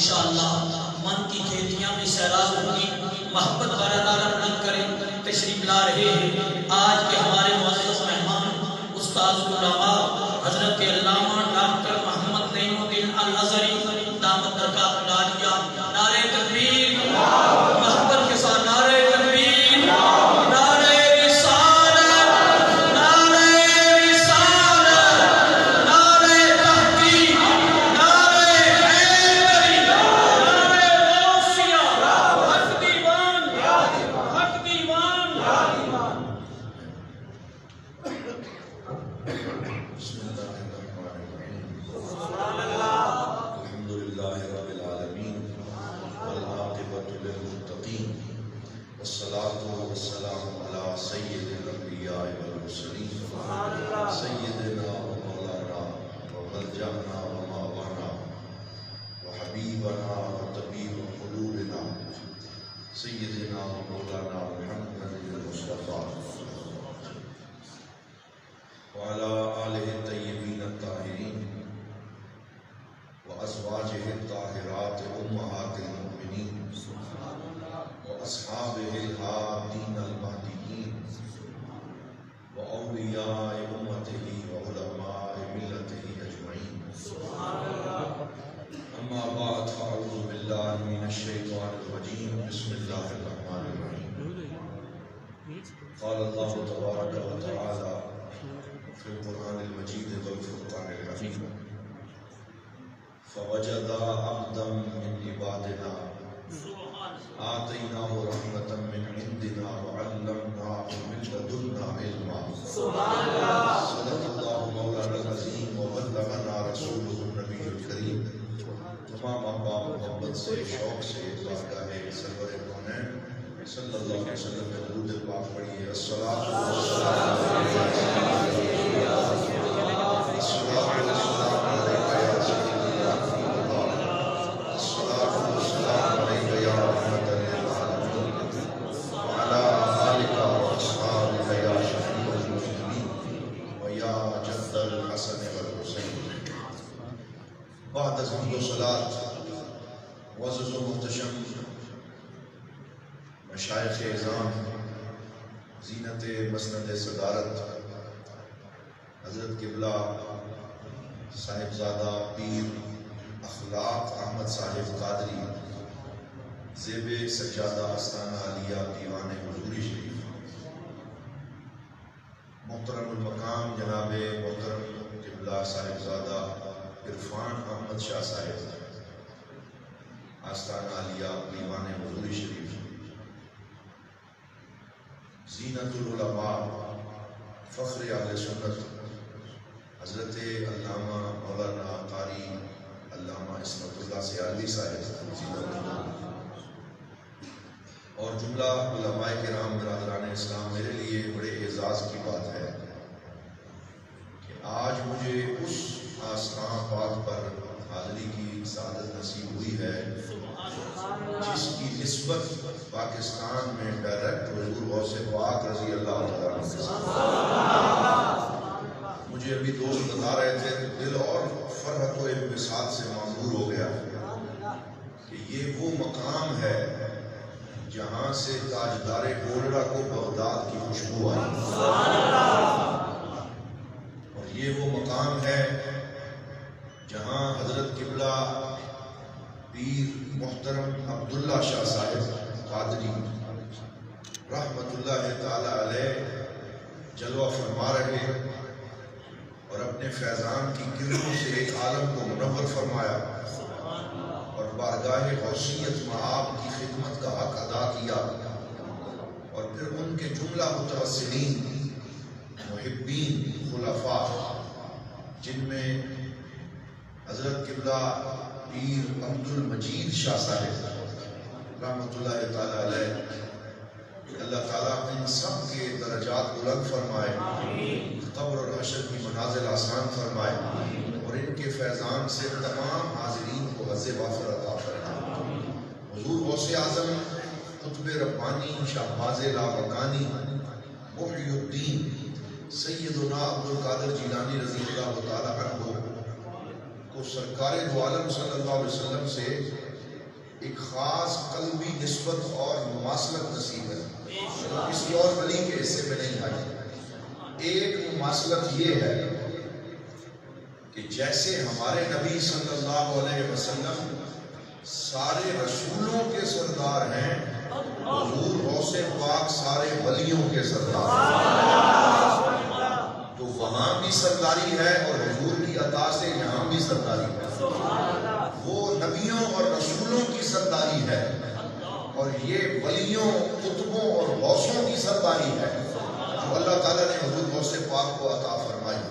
انشاءاللہ من کی کھیتیاں میں سیراب ہوگی، محبت بارادارہ بلند کریں، تشریف لا رہے ہیں آج کے ہمارے معزز مہمان استاذ علماء حضرت علامہ ڈاکٹر محمد نعیم الدین الازہری دامت برکاتہ العالیہ۔ نعرہ تکبیر، محبت کے ساتھ نعرہ تکبیر، نعرہ رسالت، نعرہ رسالت، نعرہ تحقیق، نعرہ حیدری، نعرہ غوثیہ، حق دیوان، حق دیوان۔ بسم اللہ الرحمن الرحیم، الحمد للہ رب العالمین، والعاقبۃ للمتقین، والصلاة والسلام علی سید الانبیاء والمرسلین، سیدنا و مولانا و ملجأنا و مأوانا و حبیبنا و طبیب قلوبنا سیدنا و مولانا محمد المصطفیٰ وعلى آلہ الطیبین الطاہرین وازواجہ الطاہرات امہات المؤمنین واصحابہ الہادین المہدیین واولیاء امتہ وعلماء ملتہ اجمعین، اما بعد فاعوذ باللہ من الشیطان الرجیم، بسم اللہ الرحمن الرحیم۔ قال اللہ تبارک و تعالی فی القرآن المجید والفرقان الحمید، فوجد عبدا من عبادنا آتیناہ رحمتا من عندنا وعلمناہ من لدنا علما، صدق اللہ مولانا العظیم وبلغنا رسولہ النبی الکریم۔ تمام احباب محبت سے شوق سے بارگاہ سرور کونین صلی اللہ علیہ وسلم میں درود پاک پڑھیے۔ الصلاۃ والسلام بعد از حمد و صلات، معزز و محتشم مشائخ اعظام، زینت مسند صدارت حضرت قبلہ صاحبزادہ پیر اخلاق احمد صاحب قادری، زیب سجادہ آستانہ عالیہ دیوان حضوری شریف، محترم المقام جناب محترم قبلہ صاحبزادہ عرفان احمد شاہ صاحب، آستانہ عالیہ دیوان حضوری شریف، زینت العلماء، فخر اہل سنت حضرت علامہ مولانا قاری علامہ عصمت اللہ سیالوی صاحب، زینت العلماء، اور جملہ علماء کرام برادران اسلام، میرے لیے بڑے اعزاز کی بات ہے کہ آج مجھے اس آستان پاک پر حاضری کی سعادت نصیب ہوئی ہے جس کی نسبت پاکستان میں ڈائریکٹ حضور غوث پاک رضی اللہ تعالیٰ عنہ۔ مجھے ابھی دوست بتا رہے تھے، دل اور فرحت و انبساط سے معمور ہو گیا کہ یہ وہ مقام ہے جہاں سے تاجدار گولڑا کو بغداد کی خوشبو آئی، اور یہ وہ مقام ہے جہاں حضرت قبلہ پیر محترم عبداللہ شاہ صاحب قادری رحمت اللہ تعالی علیہ جلوہ فرما رہے اور اپنے فیضان کی کرنوں سے ایک عالم کو منور فرمایا اور بارگاہ غوثیت مآب کی خدمت کا حق ادا کیا، اور پھر ان کے جملہ متوسلین محبین خلفاء جن میں حضرت قبلہ پیر عبد المجید شاہ صاحب رحمت اللہ تعالی علیہ، اللہ تعالیٰ ان سب کے درجات بلند فرمائے، قبر اور حشر کی منازل آسان فرمائے، اور ان کے فیضان سے تمام حاضرین کو حظ وافر عطا فرمائے۔ حضور غوث اعظم قطب ربانی شہباز لاوقانی محی الدین سیدنا عبد القادر جیلانی رضی اللہ تعالیٰ عنہ کو سرکار دو عالم صلی اللہ علیہ وسلم سے ایک خاص قلبی نسبت اور مماثلت نصیب ہے، کسی اور ولی کے حصے میں نہیں آئی۔ ایک مماثلت یہ ہے کہ جیسے ہمارے نبی صلی اللہ علیہ وسلم سارے رسولوں کے سردار ہیں، حضور غوث پاک سارے ولیوں کے سردار ہیں، تو وہاں بھی سرداری ہے اور حضور کی عطا سے یہاں بھی سرداری ہے۔ وہ نبیوں اور رسولوں کی سرداری ہے اور یہ ولیوں، قطبوں اور غوثوں کی سرداری ہے جو اللہ تعالیٰ نے حضور غوث پاک کو عطا فرمائی۔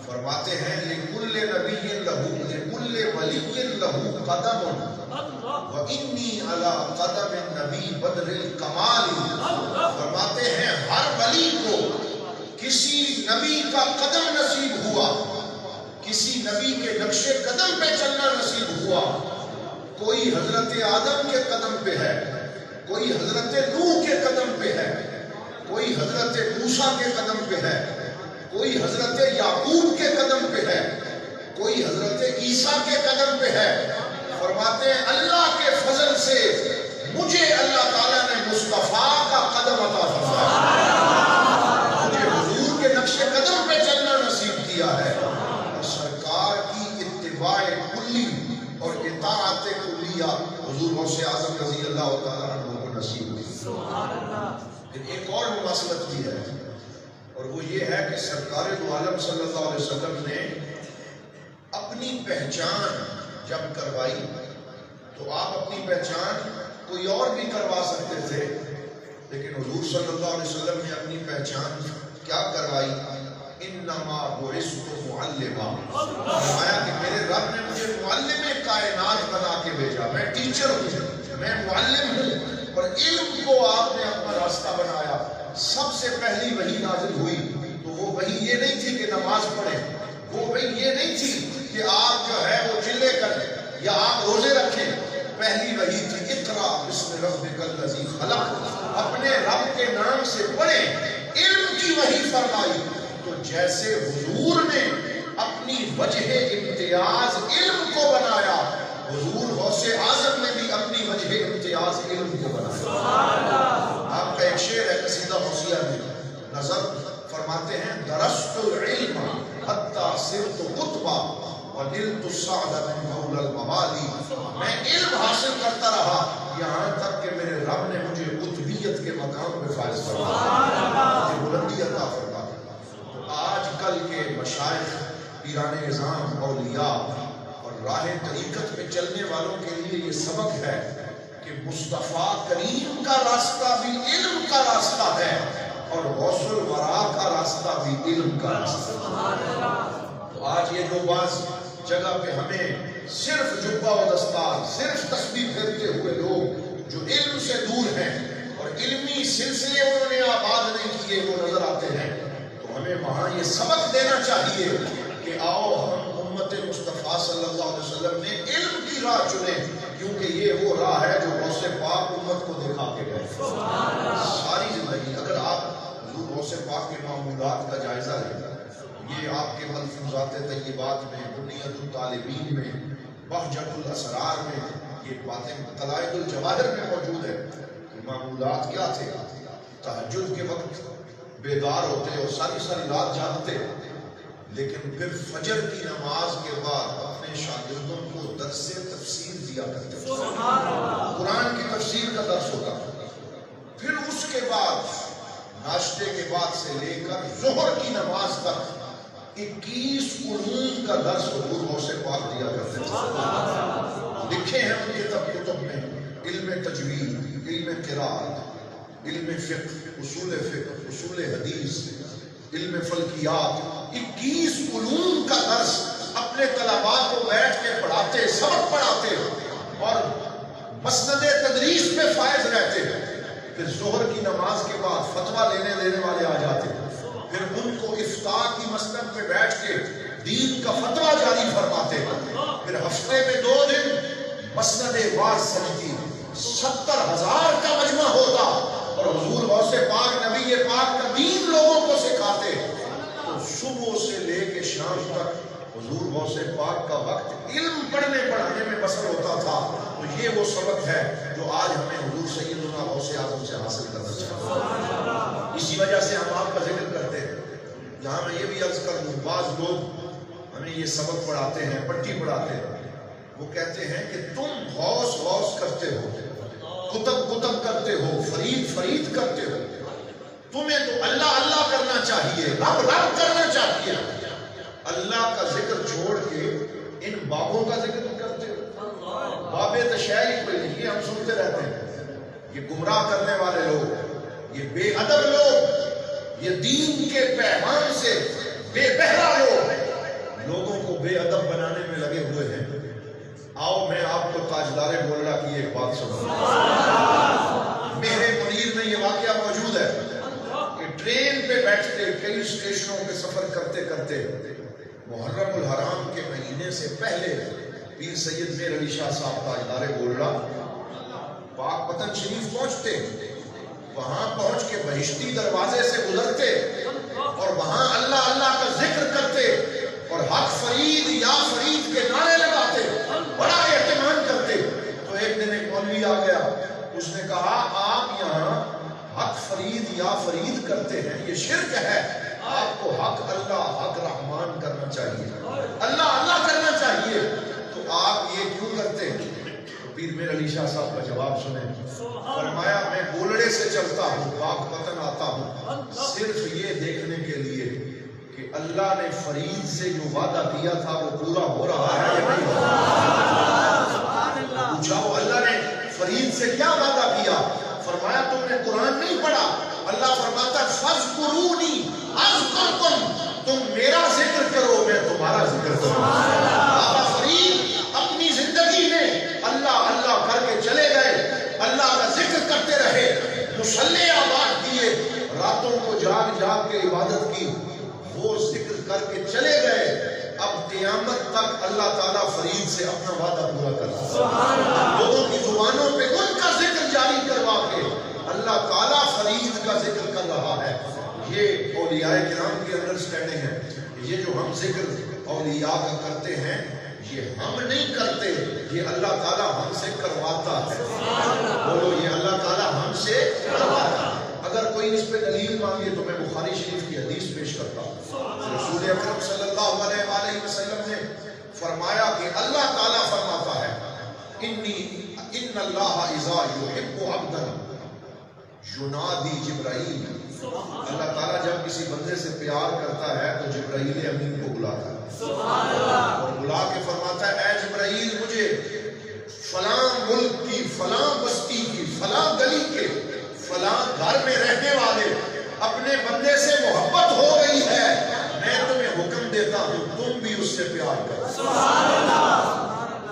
فرماتے ہیں لِكُلِّ نَبِيٍّ لَهُ لِكُلِّ وَلِيٍّ لَهُ قَدَمٌ وَإِنِّي عَلَىٰ قَدَمِ النَّبِي بَدْرِ الْكَمَالِ۔ فرماتے ہیں ہر ولی کو کسی نبی کا قدم نصیب ہوا، کسی نبی کے نقش قدم پہ چلنا نصیب ہوا۔ کوئی حضرت آدم کے قدم پہ ہے، کوئی حضرت نوح کے قدم پہ ہے، کوئی حضرت موسیٰ کے قدم پہ ہے، کوئی حضرت یعقوب کے قدم پہ ہے، کوئی حضرت عیسیٰ کے قدم پہ ہے۔ فرماتے ہیں اللہ کے فضل سے مجھے اللہ تعالیٰ نے مصطفیٰ کا قدم عطا فرمایا، مجھے حضور کے نقش قدم پہ چلنا نصیب کیا ہے، اور سرکار کی اتباع کلی اور اطاعت کلیہ حضور غوث اعظم رضی اللہ تعالیٰ عنہ کو نصیب ہوئی۔ پھر ایک اور مماثلت بھی ہے اور وہ یہ ہے کہ سرکار دو عالم صلی اللہ علیہ وسلم نے اپنی پہچان جب کروائی تو آپ اپنی پہچان کوئی اور بھی کروا سکتے تھے، لیکن حضور صلی اللہ علیہ وسلم نے اپنی پہچان کیا کروائی؟ انما بعثت معلما، فرمایا کہ میرے رب نے مجھے معلم کائنات بنا کے بھیجا، میں ٹیچر ہوں، میں معلم ہوں، اور علم کو آپ نے اپنا راستہ بنایا۔ سب سے پہلی وحی نازل ہوئی تو وہ وحی یہ نہیں تھی کہ نماز پڑھیں، وہ وحی یہ نہیں تھی کہ آپ جو ہے وہ چلے کریں یا آپ روزے رکھیں، پہلی وحی تھی اقرا بسم ربک الذی خلق، اپنے رب کے نام سے پڑھیں، علم کی وحی فرمائی۔ تو جیسے حضور نے اپنی وجہ امتیاز علم کو بنایا، حضور غوث اعظم نے بھی اپنی وجہ امتیاز علم کو بنایا۔ آپ کا ایک شعر ہے قصیدہ غوثیہ میں، نظر فرماتے ہیں درست العلم حتی صرت قطبا ونلت السعد من مولا الموالی، میں علم حاصل کرتا رہا یہاں تک کہ میرے رب نے مجھے قطبیت کے مقام پہ فائز فرمایا، مجھے بلندی عطا فرمایا۔ آج کل کے مشائخ، پیران اعظام، اولیاء اور راہ طریقت پہ چلنے والوں کے لیے یہ سبق ہے کہ مصطفیٰ کریم کا راستہ بھی علم کا راستہ ہے اور غوث الورا کا راستہ بھی علم کا راستہ ہے۔ تو آج یہ جو بعض جگہ پہ ہمیں صرف جبہ و دستار، صرف تسبیح پھیرتے ہوئے لوگ جو علم سے دور ہیں اور علمی سلسلے انہوں نے آباد نہیں کیے وہ نظر آتے ہیں، تو ہمیں وہاں یہ سبق دینا چاہیے کہ آؤ ہم امت مصطفیٰ صلی اللہ علیہ وسلم نے علم کی راہ چنیں، کیونکہ یہ وہ راہ ہے جو غوث پاک امت کو دکھا کے گئے۔ ساری زندگی اگر آپ حضور غوث پاک کے معمولات کا جائزہ لیں، یہ آپ کے ملفوظات طیبات میں، بنیت الطالبین میں، بہجت الاسرار میں یہ باتیں قلائد الجواہر میں موجود ہے کہ معمولات کیا تھے۔ تہجد کے وقت بیدار ہوتے اور ساری ساری رات جاگتے، لیکن پھر فجر کی نماز کے بعد اپنے شاگردوں کو درس تفسیر دیا کرتے تھے، قرآن کی تفسیر کا درس ہوتا، پھر اس کے بعد ناشتے کے بعد سے لے کر ظہر کی نماز تک 21 علوم کا درس حضور غوث پاک دیا کرتے تھے۔ لکھے ہیں ان کے کتب میں علم تجوید، علم قرات، علم فقہ، اصول حدیث، علم فلکیات، 21 علوم کا درس اپنے طلباء کو بیٹھ کے پڑھاتے، سبق پڑھاتے اور مسند تدریس پہ فائز رہتے۔ پھر ظہر کی نماز کے بعد فتویٰ لینے دینے والے آ جاتے، پھر ان کو افتاء کی مسند پہ بیٹھ کے دین کا فتویٰ جاری فرماتے، پھر ہفتے میں 2 دن مسند واعظ سجدی 70,000 کا مجمع ہوتا اور حضور غوث پاک نبی پاک کا دین لوگوں کو سکھاتے۔ تو صبح سے لے کے شام تک حضور غوث پاک کا وقت علم پڑھنے پڑھانے میں بسر ہوتا تھا، تو یہ وہ سبق ہے جو آج ہمیں حضور سیدنا غوث اعظم سے حاصل کرنا چاہیے۔ اسی وجہ سے ہم آپ کا ذکر کرتے ہیں۔ یہاں میں یہ بھی عرض کر دوں، بعض لوگ ہمیں یہ سبق پڑھاتے ہیں، پٹی پڑھاتے ہیں، وہ کہتے ہیں کہ تم غوث غوث کرتے ہو، کتب کتب کرتے ہو، فرید فرید کرتے ہو، تمہیں تو اللہ اللہ کرنا چاہیے، رب رب کرنا چاہیے، اللہ کا ذکر چھوڑ کے ان بابوں کا ذکر کرتے ہو۔ باب تشیع کوئی نہیں، یہ ہم سنتے رہتے ہیں۔ یہ گمراہ کرنے والے لوگ، یہ بے ادب لوگ، یہ دین کے پیغام سے بے بہرا لوگ لوگوں کو بے ادب بنانے میں لگے ہوئے ہیں۔ آؤ میں آپ کو تاجدار گولڑا کی ایک بات سناؤں۔ میرے منیر میں یہ واقعہ موجود ہے کہ ٹرین پہ بیٹھتے کئی اسٹیشنوں پہ سفر کرتے کرتے محرم الحرام کے مہینے سے پہلے پیر سید میر علی شاہ صاحب تاجدار گولڑا پاک پتن شریف پہنچتے، وہاں پہنچ کے بہشتی دروازے سے گزرتے اور وہاں اللہ اللہ کا ذکر کرتے اور حق فرید یا فرید کے نعرے لگاتے، بڑا اہتمام کرتے۔ تو ایک دن ایک مولوی آ گیا، اس نے کہا آپ یہاں حق فرید یا فرید کرتے ہیں، یہ شرک ہے، آپ کو حق اللہ حق رحمان کرنا چاہیے، اللہ اللہ کرنا چاہیے، تو آپ یہ کیوں کرتے ہیں؟ پیر میر علی شاہ صاحب کا جواب سنیں، فرمایا میں گولڑے سے چلتا ہوں، پاک پتن آتا ہوں صرف یہ دیکھنے کے لیے کہ اللہ نے فرید سے جو وعدہ کیا تھا وہ پورا ہو رہا ہے یا نہیں ہو رہا۔ پوچھا وہ اللہ نے فرید سے کیا وعدہ کیا؟ فرمایا تم نے قرآن نہیں پڑھا؟ اللہ فرماتا فَاذْكُرُونِي أَذْكُرْكُمْ، تم میرا ذکر کرو میں تمہارا ذکر کروں۔ بابا فرید اپنی زندگی میں اللہ اللہ کر کے چلے گئے، اللہ کا ذکر کرتے رہے، مصلی آباد کیے، راتوں کو جاگ جاگ کے عبادت کی، وہ ذکر کر کے چلے گئے۔ اب قیامت تک اللہ تعالیٰ فرید سے اپنا وعدہ پورا کر رہا ہے، لوگوں کی زبانوں پہ ان کا ذکر جاری کروا کے اللہ تعالیٰ فرید کا ذکر کر رہا ہے۔ یہ اولیاء کرام کی انڈرسٹینڈنگ ہے۔ یہ جو ہم ذکر اولیاء کا کرتے ہیں یہ ہم نہیں کرتے، یہ اللہ تعالیٰ ہم سے کرواتا ہے۔ بولو یہ اللہ تعالیٰ ہم سے کرواتا ہے۔ اگر کوئی اس پہ دلیل مانگے تو میں بخاری شریف کی حدیث پیش کرتا ہوں۔ رسول اکرم صلی اللہ علیہ وآلہ وسلم نے فرمایا کہ اللہ تعالیٰ فرماتا ہے ان اللہ اذا یحب عبدا ینادی جبرائیل، اللہ تعالیٰ جب کسی بندے سے پیار کرتا ہے تو جبرائیل امین کو بلاتا ہے اور بلا کے فرماتا ہے اے جبرائیل مجھے فلاں ملک کی فلاں بستی کی فلاں گلی کے فلاں گھر میں رہنے والے اپنے بندے سے محبت ہو گئی ہے، میں تمہیں حکم دیتا ہوں تم بھی اس سے پیار کرو۔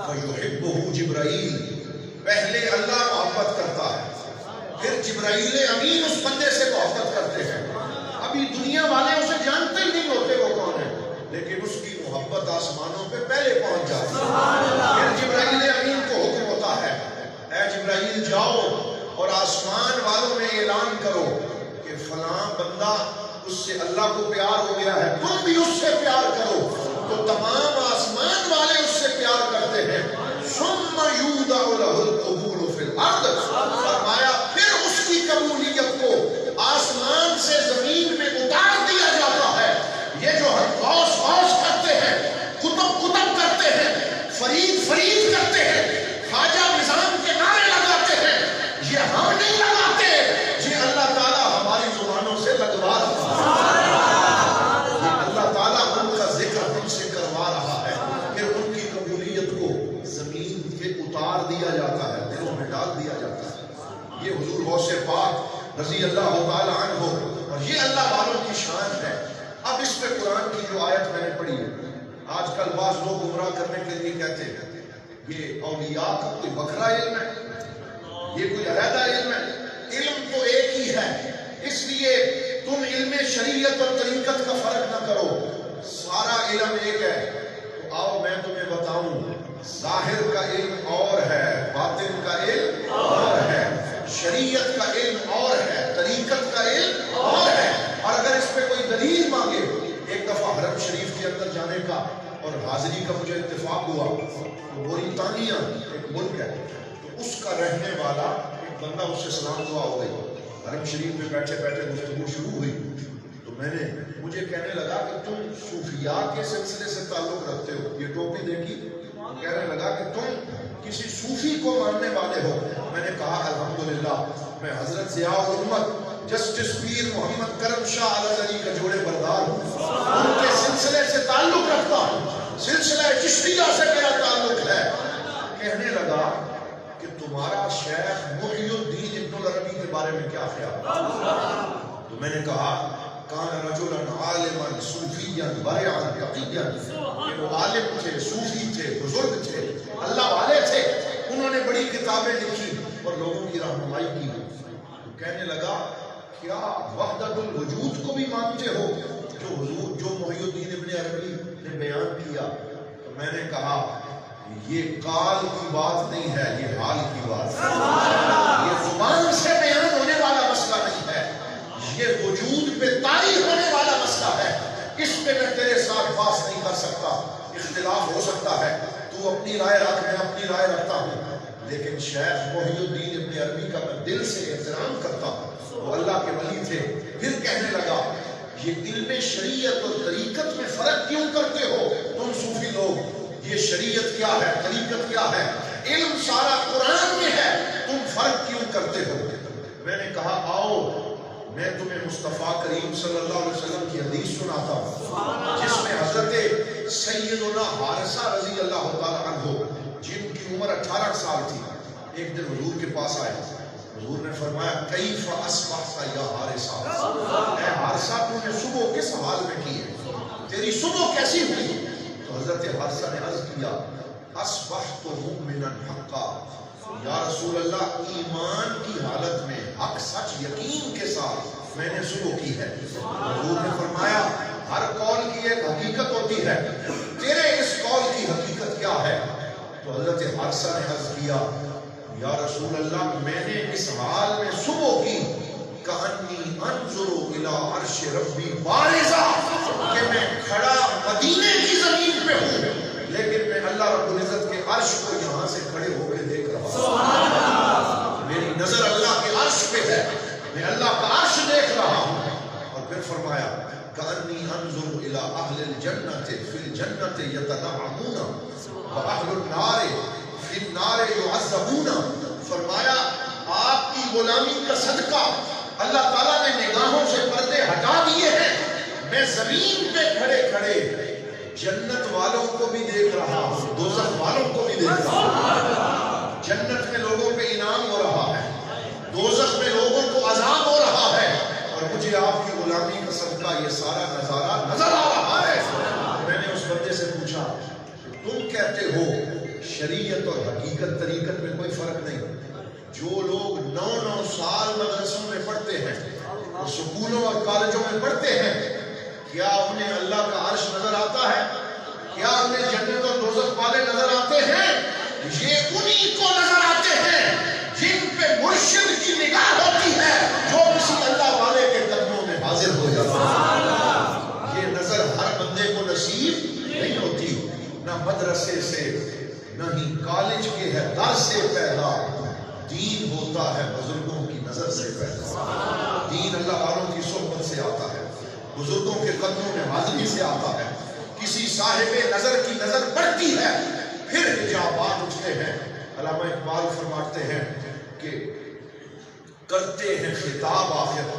فَيُحِبُّهُ جبرائیل، پہلے اللہ محبت کرتا ہے، پھر جبرائیل امین اس بندے سے محبت کرتے ہیں۔ ابھی دنیا والے اسے جانتے ہی نہیں ہوتے وہ کون ہے، لیکن اس کی محبت آسمانوں پہ پہلے پہنچ جاتی ہے۔ پھر جبرائیل امین کو حکم ہوتا ہے اے جبرائیل جاؤ اور آسمان والوں میں اعلان کرو کہ فلاں بندہ اس سے اللہ کو پیار ہو گیا ہے، تم بھی اس سے پیار کرو، تو تمام آسمان والے اس سے پیار کرتے ہیں۔ ثم یودع لہ القبول فی الارض، فرمایا پھر اس کی قبولیت کو آسمان سے زمین میں اتار دیا جاتا ہے۔ یہ جو ہم غوث غوث کرتے ہیں، کتب کتب کرتے ہیں، فرید فرید کرتے ہیں، خواجہ نظام کے نعرے لگاتے ہیں، یہ ہم نہیں لگاتے، یہ اللہ تعالیٰ ہماری زبانوں سے لگوا رہا ہے۔ اللہ تعالیٰ ان کا ذکر ہم سے کروا رہا ہے، پھر ان کی قبولیت کو زمین پہ اتار دیا جاتا ہے، دلوں میں ڈال دیا جاتا ہے۔ یہ حضور غوث پاک رضی اللہ تعالیٰ عنہ اور یہ اللہ والوں کی شان ہے۔ اب اس پہ قرآن کی جو آیت میں نے پڑھی ہے، آج کل بعض لوگ گمراہ کرنے کے لیے کہتے ہیں یہ اولیاء کا کوئی بکھرا علم ہے، یہ کوئی علیحدہ علم ہے، علم تو ایک ہی ہے، اس لیے تم علم شریعت اور طریقت کا فرق نہ کرو، سارا علم ایک ہے۔ تو آؤ میں تمہیں بتاؤں، ظاہر کا علم اور ہے، باطن کا علم اور ہے، شریعت کا علم اور ہے، طریقت کا علم اور ہے۔ اور اگر اس پہ کوئی دلیل مانگے، ایک دفعہ حرم شریف کے اندر جانے کا اور حاضری کا مجھے اتفاق ہوا تو موریتانیہ ایک ملک ہے، تو اس کا رہنے والا ایک بندہ، اس سے سلام دعا ہو گئی، حرم شریف میں بیٹھے بیٹھے گفتگو شروع ہوئی، تو مجھے کہنے لگا کہ تم صوفیاء کے سلسلے سے تعلق رکھتے ہو، یہ ٹوپی دیکھی، کہنے لگا کہ تم کسی صوفی کو ماننے والے ہو۔ میں نے کہا الحمدللہ میں حضرت ضیاء الامت جسٹس پیر محمد کرم شاہ الازہری کا جوڑے بردار ہوں، ان کے سلسلے سے تعلق رکھتا ہوں، سلسلہ چشتیہ سے میرا تعلق ہے۔ کہنے لگا کہ تمہارا شیخ محی الدین ابن العربی کے بارے میں کیا خیال؟ تو میں نے کہا کان رجلا عالما صوفیا ورعا تقیا، کہ وہ عالم تھے، صوفی تھے، بزرگ تھے، اللہ والے تھے، انہوں نے بڑی کتابیں لکھی اور لوگوں کی رہنمائی کی۔ تو کہنے لگا کیا وحدت الوجود کو بھی مانتے ہو جو محی الدین ابن عربی نے بیان کیا؟ تو میں نے کہا یہ قال کی بات نہیں ہے، یہ حال کی بات ہے، یہ زبان سے بیان ہونے والا مسئلہ نہیں ہے، یہ وجود پہ طاری ہونے والا مسئلہ ہے۔ اس پہ میں تیرے ساتھ بات نہیں کر سکتا، اختلاف ہو سکتا ہے، تو اپنی رائے رکھ، میں اپنی رائے رکھتا ہوں، لیکن شیخ محی الدین ابن عربی کا میں دل سے احترام کرتا ہوں، وہ اللہ کے ولی تھے۔ پھر کہنے لگا یہ علم شریعت اور طریقت میں فرق کیوں کرتے ہو تم صوفی لوگ؟ یہ شریعت کیا ہے، طریقت کیا ہے، علم سارا قرآن میں ہے، تم فرق کیوں کرتے ہو؟ میں نے کہا آؤ میں تمہیں مصطفیٰ کریم صلی اللہ علیہ وسلم کی حدیث سناتا ہوں، جس میں حضرت سیدنا حارثہ رضی اللہ تعالیٰ عنہ جن کی عمر 18 سال تھی، ایک دن حضور کے پاس آئے، حضور نے فرمایا کیف اصبحت یا حارثہ، اے حارثہ تو نے صبح کس حال میں کی ہے، تیری صبح کیسی ہوئی؟ تو حضرت حارثہ نے عرض کیا اصبحت مؤمنا حقا، یا رسول اللہ ایمان کی حالت میں حق سچ یقین کے ساتھ میں نے صبح کی ہے۔ حضور نے فرمایا ہر قول کی ایک حقیقت ہوتی ہے، تیرے اس قول کی حقیقت کیا ہے؟ تو حضرت حارثہ نے عرض کیا یا رسول اللہ میں نے اس حال میں صبح کی کأنی انظر الی عرش ربی بارزا، کہ میں کھڑا مدینے کی زمین پہ ہوں لیکن میں اللہ رب العزت کے عرش کو یہاں سے کھڑے ہو کے دیکھ رہا ہوں، میری نظر اللہ کے عرش پہ ہے، میں اللہ کا عرش دیکھ رہا ہوں۔ اور پھر فرمایا کأنی انظر الی اہل الجنۃ فی الجنۃ یتنعمون واہل النار فی النار یعذبون، فرمایا آپ کی غلامی کا صدقہ اللہ تعالیٰ نے نگاہوں سے پردے ہٹا دیے ہیں، میں زمین پہ کھڑے کھڑے جنت والوں کو بھی دیکھ رہا ہوں، دوزخ والوں کو بھی دیکھ رہا ہوں، جنت میں لوگوں پہ انعام ہو رہا ہے، دوزخ میں لوگوں کو عذاب ہو رہا ہے، اور مجھے آپ کی غلامی کا صدقہ یہ سارا نظارہ نظر آ رہا ہے۔ میں نے اس بندے سے پوچھا تم کہتے ہو شریعت اور حقیقت طریقت میں کوئی فرق نہیں، جو لوگ 9 سال مدرسوں میں پڑھتے ہیں اور سکولوں اور کالجوں میں پڑھتے ہیں، کیا انہیں اللہ کا عرش نظر آتا ہے؟ کیا انہیں جنت اور دوزخ والے نظر آتے ہیں؟ یہ انہی کو نظر آتے ہیں جن پہ مرشد کی نگاہ ہوتی ہے، جو کسی اللہ والے کے قدموں میں حاضر ہو جاتا ہے۔ یہ نظر ہر بندے کو نصیب نہیں ہوتی، نہ مدرسے سے نہ ہی کالج کے ہے در سے پیدا، دین ہوتا ہے بزرگوں کی نظر سے پیدا، دین اللہ والوں کی صحبت سے آتا ہے، بزرگوں کے قدموں میں حاضری سے آتا ہے، کسی صاحب نظر کی نظر پڑتی ہے، پھر حجابات اٹھتے ہیں۔ علامہ اقبال فرماتے ہیں کہ کرتے ہیں خطاب آخر،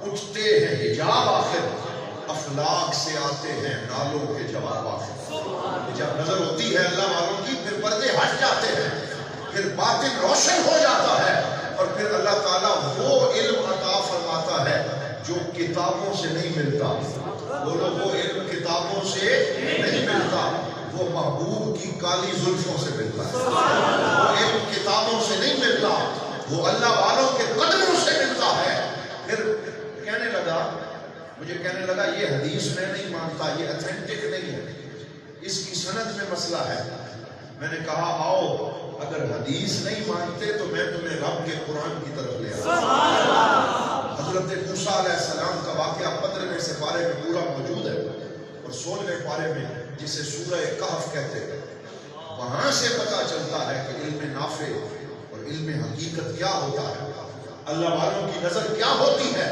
اٹھتے ہیں حجاب آخر، افلاک سے آتے ہیں نالوں کے جواب آخر۔ جب نظر ہوتی ہے اللہ والوں کی پھر پردے ہٹ جاتے ہیں، پھر باطن روشن ہو جاتا ہے، اور پھر اللہ تعالیٰ وہ علم عطا فرماتا ہے جو کتابوں سے نہیں ملتا۔ بولو وہ علم کتابوں سے نہیں ملتا، وہ محبوب کی کالی زلفوں سے ملتا ہے۔ وہ علم کتابوں سے نہیں ملتا، وہ اللہ والوں کے قدموں سے ملتا ہے۔ پھر مجھے کہنے لگا یہ حدیث میں نہیں مانتا، یہ اتھینٹک نہیں ہے، اس کی سند میں مسئلہ ہے۔ میں نے کہا آؤ اگر حدیث نہیں مانتے تو میں تمہیں رب کے قرآن کی طرف لے آؤں۔ حضرت موسیٰ علیہ السلام کا واقعہ 15ویں سپارے میں پورا موجود ہے، اور 16ویں پارے میں جسے سورہ کہف کہتے ہیں، وہاں سے پتہ چلتا ہے کہ علم نافع اور علم حقیقت کیا ہوتا ہے، اللہ والوں کی نظر کیا ہوتی ہے۔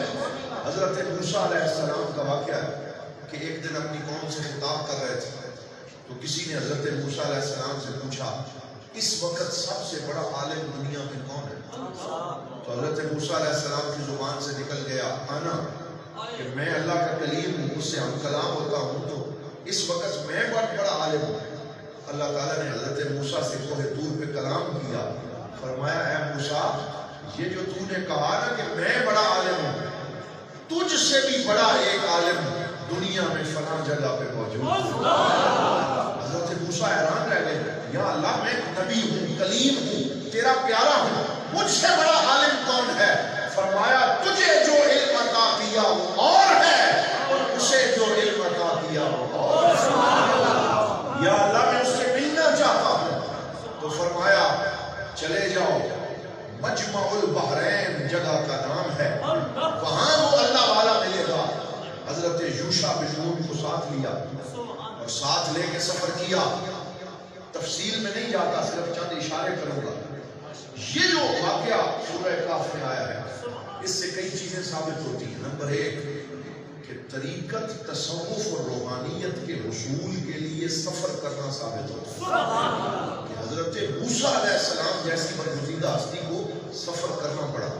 حضرت موسیٰ علیہ السلام کا واقعہ ہے کہ ایک دن اپنی قوم سے خطاب کر رہے تھے تو کسی نے حضرت موسیٰ علیہ السلام سے پوچھا اس وقت سب سے بڑا عالم دنیا میں کون ہے؟ تو حضرت موسیٰ علیہ السلام کی زبان سے نکل گیا انا، کہ میں اللہ کا کلیم ہوں، اس سے ہم کلام ہوتا ہوں، تو اس وقت میں بہت بڑا عالم ہوں۔ اللہ تعالیٰ نے حضرت موسیٰ سے کوہ طور پہ کلام کیا، فرمایا اے موسیٰ یہ جو تو نے کہا نا کہ میں بڑا عالم ہوں، تجھ سے بھی بڑا ایک عالم دنیا میں فلاں جگہ پہ موجود ہے۔ حضرت موسیٰ حیران رہ گئے، یا اللہ میں نبی ہوں، کلیم ہوں، تیرا پیارا ہوں، مجھ سے بڑا عالم کون ہے؟ فرمایا تجھے جو علم عطا کیا وہ اور ہے، اور اسے جو علم عطا کیا وہ اور ہے۔ یا اللہ میں اس سے ملنا چاہتا ہوں۔ تو فرمایا چلے جاؤ، مجمع البحرین جگہ کا نام ہے، وہاں وہ اللہ والا ملے گا۔ حضرت یوشع بن نون کو ساتھ لیا اور ساتھ لے کے سفر کیا۔ تفصیل میں نہیں جاتا، صرف چند اشارے کروں گا۔ یہ جو واقعہ سورہ کہف میں آیا ہے اس سے کئی چیزیں ثابت ہوتی ہیں۔ نمبر ایک کہ طریقت، تصوف اور روحانیت کے حصول کے لیے سفر کرنا ثابت ہوتا ہے کہ حضرت موسیٰ علیہ السلام جیسی برگزیدہ ہستی کو سفر کرنا پڑا،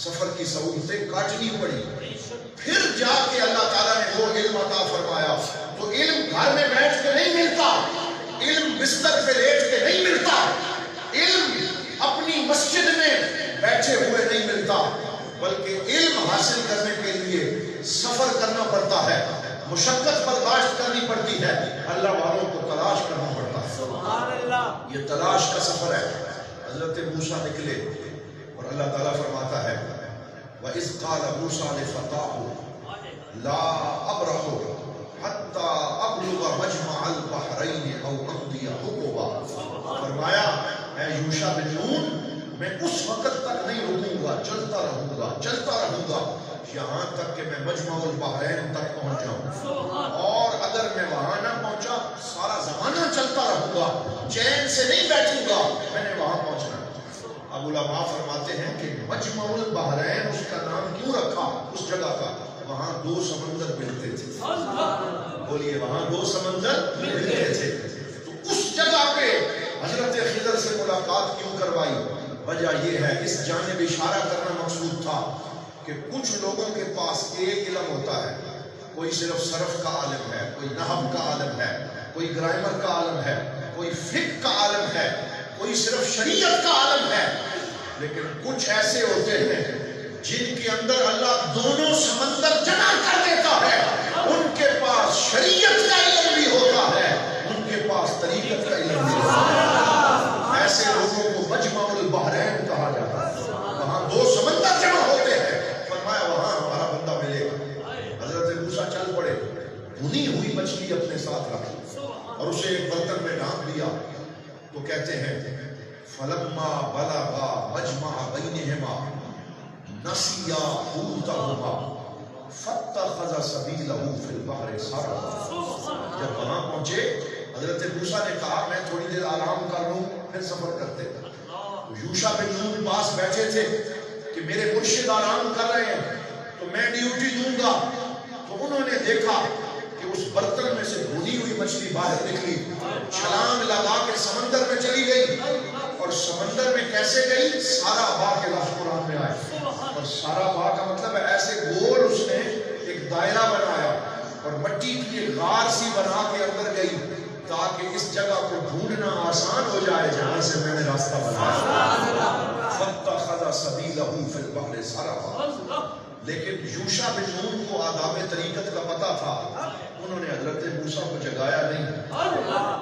سفر کی سہولتیں کاٹنی پڑی، پھر جا کے اللہ تعالیٰ نے وہ علم عطا فرمایا۔ تو علم گھر میں بیٹھ کے نہیں ملتا، علم بستر پہ لیٹ کے نہیں ملتا، علم اپنی مسجد میں بیٹھے ہوئے نہیں ملتا، بلکہ علم حاصل کرنے کے لیے سفر کرنا پڑتا ہے، مشقت برداشت کرنی پڑتی ہے، اللہ والوں کو تلاش کرنا پڑتا ہے۔ سبحان اللہ، یہ تلاش کا سفر ہے۔ حضرت موسیٰ نکلے اور اللہ تعالیٰ فرماتا ہے وَإِذْ قَالَ مُوسَىٰ لِفَتَاهُ لَا أَبْرَحُ حَتَّى أَبْلُغَ مَجْمَعَ الْبَحْرَيْنِ أَوْ أَمْضِيَ حُقُبًا۔ فرمایا اے یوشع بن نون، میں اس وقت تک نہیں رکوں گا، چلتا رہوں گا یہاں تک کہ میں مجمع البحرین تک پہنچ جاؤں، اور اگر میں وہاں نہ پہنچا سارا زمانہ چلتا رہوں گا، چین سے نہیں بیٹھوں گا، میں نے وہاں پہنچنا۔ اب علماء فرماتے ہیں کہ مجمع البحرین اس کا نام کیوں رکھا اس جگہ کا؟ وہاں دو سمندر ملتے تھے، بولیے وہاں دو سمندر ملتے تھے، تو اس جگہ پہ حضرت خضر سے ملاقات کیوں کروائی؟ وجہ یہ ہے، اس جانب اشارہ کرنا مقصود تھا کہ کچھ لوگوں کے پاس ایک علم ہوتا ہے، کوئی صرف صرف کا عالم ہے، کوئی نحو کا عالم ہے، کوئی گرامر کا عالم ہے، کوئی فقہ کا عالم ہے، کوئی صرف شریعت کا عالم ہے، لیکن کچھ ایسے ہوتے ہیں جن کے اندر اللہ دونوں سمندر جمع کر دیتا ہے، ان کے پاس شریعت کا علم بھی ہوتا ہے، ان کے پاس طریقت کا علم بھی ہوتا ہے۔ ایسے لوگوں کو مجمع البحرین کہا جاتا ہے، وہاں دو سمندر جمع ہوتے ہیں۔ فرمایا وہاں ہمارا بندہ ملے گا۔ حضرت موسیٰ چل پڑے، بھنی ہوئی مچھلی اپنے ساتھ رکھی اور اسے ایک برتن میں ڈھانپ لیا، تو کہتے ہیں فلما بلغا مجمع بینہما نسیا حوتہما فاتخذ سبیلہ فی البحر سربا۔ جب وہاں پہنچے حضرت موسیٰ نے کہا میں تھوڑی دیر آرام کر لوں پھر سفر کرتے۔ یوشع بن نون پاس بیٹھے تھے کہ میرے مرشد آرام کر رہے ہیں تو میں ڈیوٹی دوں گا، تو انہوں نے دیکھا کہ اس برتن میں سے بھنی ہوئی مچھلی باہر نکلی، چھلانگ لگا کے سمندر میں چلی گئی، اور سمندر میں کیسے گئی؟ سارا با کے لفظ قرآن میں آئے، اور سارا با کا مطلب ہے ایسے گول اس نے ایک دائرہ بنایا اور مٹی کی غار سی بنا کے اندر گئی تاکہ اس جگہ کو ڈھونڈنا آسان ہو جائے جہاں سے میں نے راستہ بنایا۔ فاتخذ سبیلہ فی البحر سربا۔ لیکن یوشع بن نون کو آداب طریقت کا پتہ تھا، انہوں نے حضرت موسیٰ کو جگایا نہیں،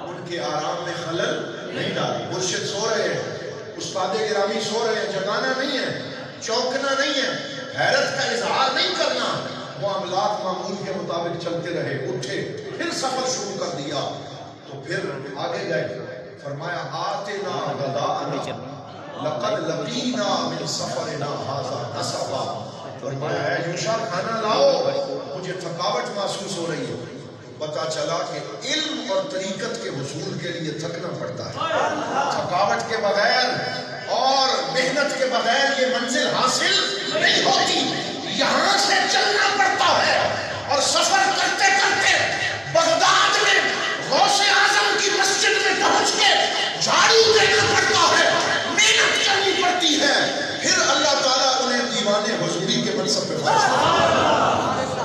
ان کے آرام میں خلل نہیں ڈالی۔ مرشد سو رہے ہیں، استاد گرامی سو رہے ہیں، جگانا نہیں ہے، چونکنا نہیں ہے، حیرت کا اظہار نہیں کرنا۔ معاملات معمول کے مطابق چلتے رہے، اٹھے، پھر سفر شروع کر دیا، تو پھر آگے گئے۔ فرمایا آتنا غداءنا لقد لقینا من سفرنا ھذا نصبا۔ فرمایا اے یوشع کھانا لاؤ، مجھے تھکاوٹ محسوس ہو رہی ہے۔ پتا چلا کہ علم اور طریقت کے حصول کے لیے تھکنا پڑتا ہے، تھکاوٹ کے بغیر اور محنت کے بغیر یہ منزل حاصل نہیں ہوتی، یہاں سے چلنا پڑتا ہے، اور سفر کرتے کرتے بغداد میں غوث اعظم کی مسجد میں پہنچ کے جھاڑو دینا پڑتا ہے، محنت کرنی پڑتی ہے، پھر اللہ تعالیٰ انہیں دیوان حضوری کے منصب پہ پہنچاتا ہے۔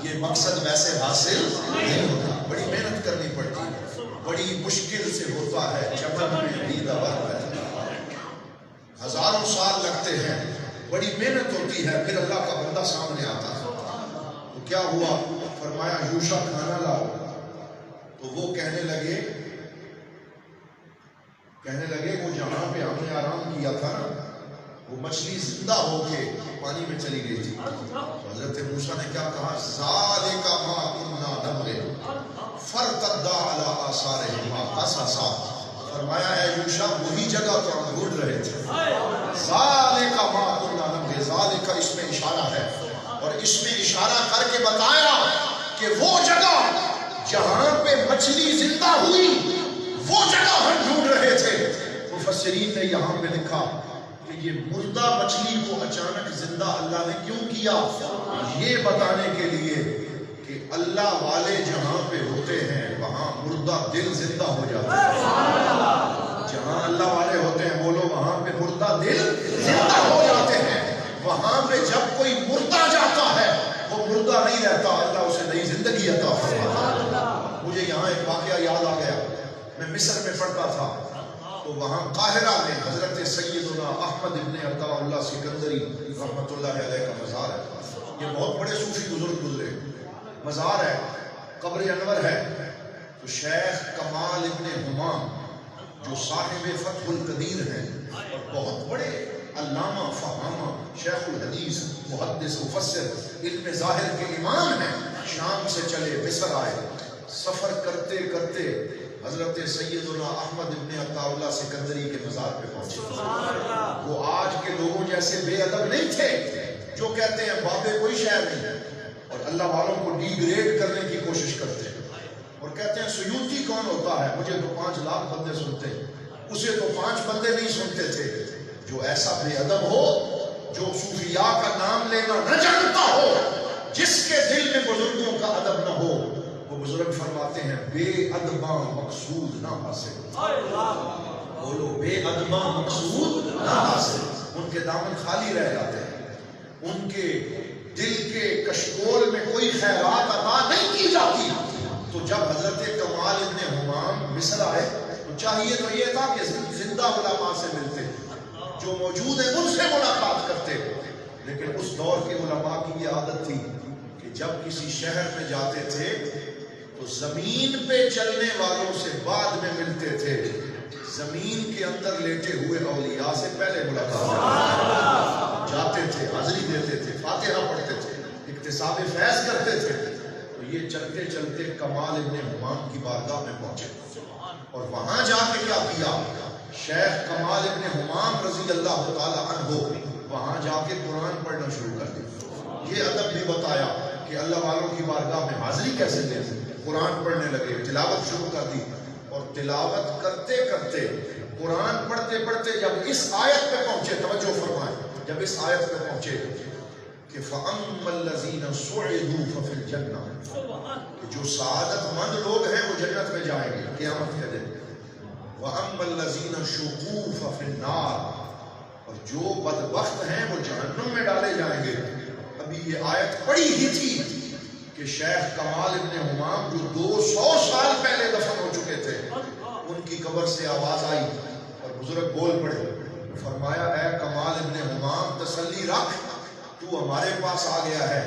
یہ مقصد ویسے حاصل نہیں ہوتا، بڑی محنت کرنی پڑتی ہے، بڑی مشکل سے ہوتا ہے، چمن میں بھی دبر ہے، ہزاروں سال لگتے ہیں، بڑی محنت ہوتی ہے، پھر اللہ کا بندہ سامنے آتا ہے۔ تو کیا ہوا؟ فرمایا یوشع کھانا لاؤ، تو وہ کہنے لگے وہ جہاں پہ ہم نے آرام کیا تھا نا، وہ مچھلی زندہ ہو کے پانی میں چلی گئی تھی۔ تو حضرت موسیٰ نے کیا کہا؟ ذَلِكَ مَا كُنَّا نَبْغِ فَارْتَدَّا عَلَىٰ آثَارِهِمَا قَصَصًا۔ فرمایا اے یوشع وہی جگہ تو ہم ڈھونڈ رہے تھے۔ ذَلِكَ مَا كُنَّا نَبْغِ، ذَلِكَ اس میں اشارہ ہے، اور اس میں اشارہ کر کے بتایا کہ وہ جگہ جہاں پہ مچھلی زندہ ہوئی، وہ جگہ ہم ڈھونڈ رہے تھے۔ مفسرین نے یہاں پہ لکھا کہ یہ مردہ مچھلی کو اچانک زندہ اللہ نے کیوں کیا؟ یہ بتانے کے لیے کہ اللہ والے جہاں پہ ہوتے ہیں وہاں مردہ دل زندہ ہو جاتا ہے۔ جہاں اللہ والے ہوتے ہیں بولو وہاں پہ مردہ دل زندہ ہو جاتے ہیں۔ وہاں پہ جب کوئی مردہ جاتا ہے وہ مردہ نہیں رہتا، اللہ اسے نئی زندگی عطا فرماتا ہے۔ مجھے یہاں ایک واقعہ یاد آ گیا، میں مصر میں پڑھتا تھا، تو وہاں قاہرہ میں حضرت سیدنا احمد ابن عطا اللہ سکندری رحمۃ اللہ علیہ کا مزار ہے۔ یہ بہت بڑے صوفی بزرگ گزرے، مزار ہے، قبر انور ہے۔ تو شیخ کمال ابن ہمام جو صاحب فتح القدیر ہیں اور بہت بڑے علامہ فہامہ شیخ الحدیث محدث مفسر علم ظاہر کے امام ہیں، شام سے چلے مصر آئے، سفر کرتے کرتے حضرت سیدنا احمد ابن عطا اللہ سکندری کے مزار پہ پہنچے۔ وہ آج کے لوگوں جیسے بے ادب نہیں تھے جو کہتے ہیں بابے کوئی شے نہیں، اور اللہ والوں کو ڈی گریڈ کرنے کی کوشش کرتے ہیں، اور کہتے ہیں سیوطی کون ہوتا ہے، مجھے تو 5 لاکھ بندے سنتے ہیں، اسے تو 5 بندے نہیں سنتے تھے۔ جو ایسا بے ادب ہو، جو صوفیاء کا نام لینا نہ جانتا ہو، جس کے دل میں بزرگوں کا ادب نہ ہو، وہ بزرگ فرماتے ہیں بے ادباں مقصود نہ حاصل۔ بولو بے ادباں مقصود نہ حاصل۔ ان کے دامن خالی رہ جاتے ہیں، ان کے دل کے کشکول میں کوئی خیرات عطا نہیں کی جاتی۔ تو جب حضرت کمال ابن ہمام مصر آئے تو چاہیے تو یہ تھا کہ زندہ علماء سے ملتے، جو موجود ہیں ان سے ملاقات کرتے، لیکن اس دور کے علماء کی یہ عادت تھی کہ جب کسی شہر میں جاتے تھے تو زمین پہ چلنے والوں سے بعد میں ملتے تھے، زمین کے اندر لیٹے ہوئے اولیاء سے پہلے ملاقات جاتے تھے، حاضری دیتے تھے، فاتحہ پڑھتے تھے، اکتساب فیض کرتے تھے۔ تو یہ چلتے چلتے کمال ابن ہمام کی بارگاہ میں پہنچے، اور وہاں جا کے کیا کیا؟ شیخ کمال ابن ہمام رضی اللہ تعالی عنہ وہاں جا کے قرآن پڑھنا شروع کر دیا۔ یہ ادب بھی بتایا کہ اللہ والوں کی بارگاہ میں حاضری کیسے دیں۔ قرآن پڑھنے لگے، تلاوت شروع کر دی، اور تلاوت کرتے کرتے قرآن پڑھتے پڑھتے جب اس آیت پہ پہنچے، توجہ فرمائیں، جب اس آیت پہ پہنچے کہ فَأَمَّا الَّذِينَ سُعِدُوا فَفِي الْجَنَّةِ، کہ جو سعادت مند لوگ ہیں وہ جنت میں جائیں گے قیامت کے دن، وَأَمَّا الَّذِينَ شُقُوا فَفِي النَّارِ، اور جو بدبخت ہیں وہ جہنم میں ڈالے جائیں گے۔ ابھی یہ آیت پڑھی ہی تھی کہ شیخ کمال ابن ہمام جو 200 سال پہلے دفن ہو چکے تھے، ان کی قبر سے آواز آئی اور بزرگ بول پڑے، فرمایا اے کمال ابن ہمام تسلی رکھ، تو ہمارے پاس آ گیا ہے،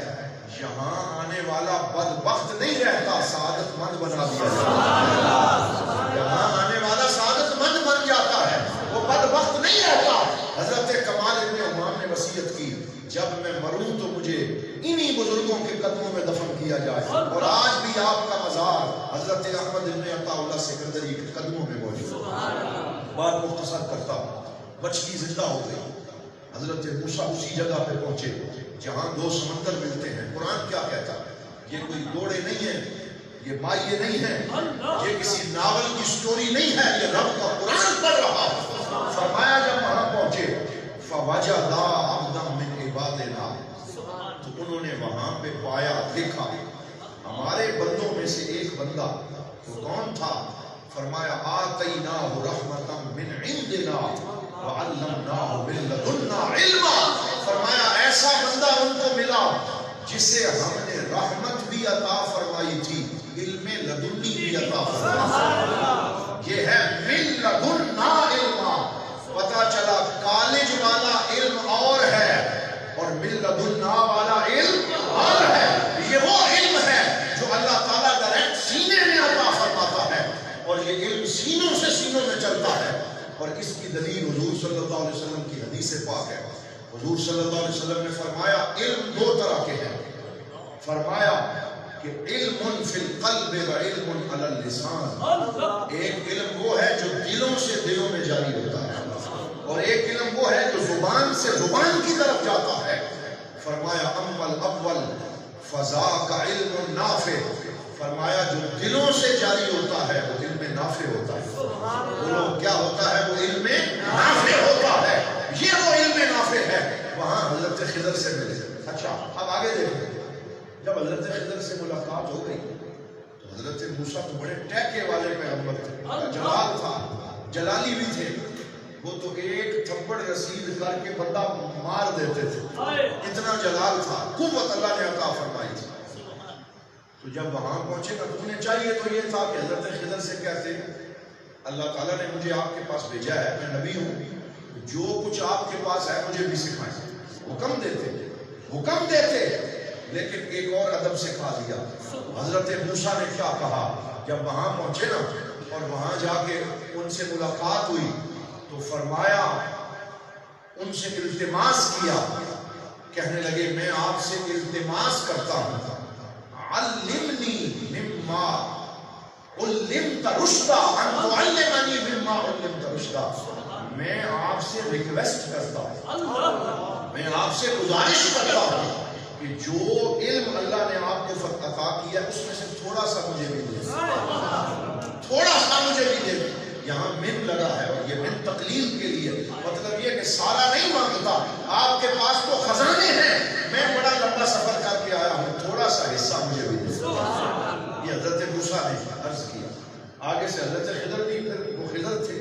یہاں آنے والا بدبخت نہیں رہتا، سعادت مند بنا دیا جاتا، یہاں آنے والا سعادت مند بن جاتا ہے، وہ بدبخت نہیں رہتا۔ حضرت کمال ابن ہمام نے وصیت کی جب میں مروں تو مجھے انہی بزرگوں کے قدموں میں دفن کیا جائے، اور آج بھی آپ کا مزار حضرت احمد ابن عطا اللہ سکندری کے قدموں میں موجود ہے۔ بات مختصر کرتا ہوں، مچھلی زندہ ہو گئی، حضرت موسیٰ اسی جگہ پہ پہنچے جہاں 2 سمندر ملتے ہیں۔ قرآن کیا کہتا ہے؟ یہ کوئی دوڑے نہیں ہیں، یہ مائیے نہیں ہے، یہ کسی ناول کی سٹوری نہیں ہے، یہ رب کا قرآن پڑھ رہا ہے۔ فرمایا جب وہاں پہنچے فوجدا عبدا من عبادنا، تو انہوں نے وہاں پہ پایا، دیکھا ہمارے بندوں میں سے ایک بندہ، وہ کون تھا؟ فرمایا آتیناہ رحمتا من عندنا وعلمناہ من لدنا علما، فرمایا ایسا بندہ ان کو ملا جسے ہم نے رحمت بھی عطا فرمائی تھی، علم لدنی بھی عطا فرمائی۔ یہ ہے من لدنا علما، پتا چلا کالج والا علم اور ہے اور من لدنا والا علم اور ہے۔ یہ وہ علم ہے جو اللہ تعالیٰ ڈائریکٹ سینے میں عطا فرماتا ہے، اور یہ علم سینوں سے سینوں میں چلتا ہے۔ اور اس کی دلیل حضور صلی اللہ علیہ وسلم کی حدیث پاک ہے۔ حضور صلی اللہ علیہ وسلم نے فرمایا علم دو طرح کے ہیں، فرمایا کہ علم فی القلب و علم علی اللسان، ایک علم وہ ہے جو دلوں سے دلوں میں جاری ہوتا ہے، اور ایک علم وہ ہے جو زبان سے زبان کی طرف جاتا ہے۔ فرمایا اما الاول فذاک علم نافع، فرمایا جو دلوں سے جاری ہوتا ہے وہ علم نافع ہوتا ہے۔ بولو کیا ہوتا ہے؟ وہ علم نافع ہوتا ہے۔ یہ وہ علم نافع ہے۔ وہاں حضرت خضر سے ملے۔ اچھا اب آگے دیکھیں، جب حضرت خضر سے ملاقات ہو گئی تو حضرت موسیٰ تو بڑے ٹیکے والے پیغمبر تھے، جلال تھا، جلالی بھی تھے، وہ تو ایک تھپڑ رسید کر کے بندہ مار دیتے تھے، اتنا جلال تھا، قوت اللہ نے عطا فرمائی تھی۔ تو جب وہاں پہنچے گا تو انہیں چاہیے تو یہ تھا کہ حضرت خضر سے کہتے اللہ تعالیٰ نے مجھے آپ کے پاس بھیجا ہے، میں نبی ہوں، جو کچھ آپ کے پاس ہے مجھے بھی سکھائیں۔ حکم دیتے لیکن ایک اور ادب سکھا دیا۔ حضرت موسیٰ نے کیا کہا جب وہاں پہنچے نا اور وہاں جا کے ان سے ملاقات ہوئی تو فرمایا، ان سے التماس کیا، کہنے لگے میں آپ سے التماس کرتا ہوں علمنی مما علمت رشدا ان تعلمنی مما علمت رشدا، میں آپ سے ریکویسٹ کرتا ہوں، میں آپ سے گزارش کرتا ہوں کہ جو علم اللہ نے آپ کو عطا کیا اس میں سے تھوڑا سا مجھے بھی دے، تھوڑا سا مجھے بھی دے۔ یہاں من لگا ہے اور یہ من تقلیل کے لیے، مطلب یہ کہ سارا نہیں مانگتا، آپ کے پاس تو خزانے ہیں، میں بڑا لمبا سفر کر کے آیا ہوں، تھوڑا سا حصہ مجھے بھی دے۔ یہ حضرت موسیٰ نے عرض کیا۔ آگے سے حضرت خضر بھی، وہ خضر تھے،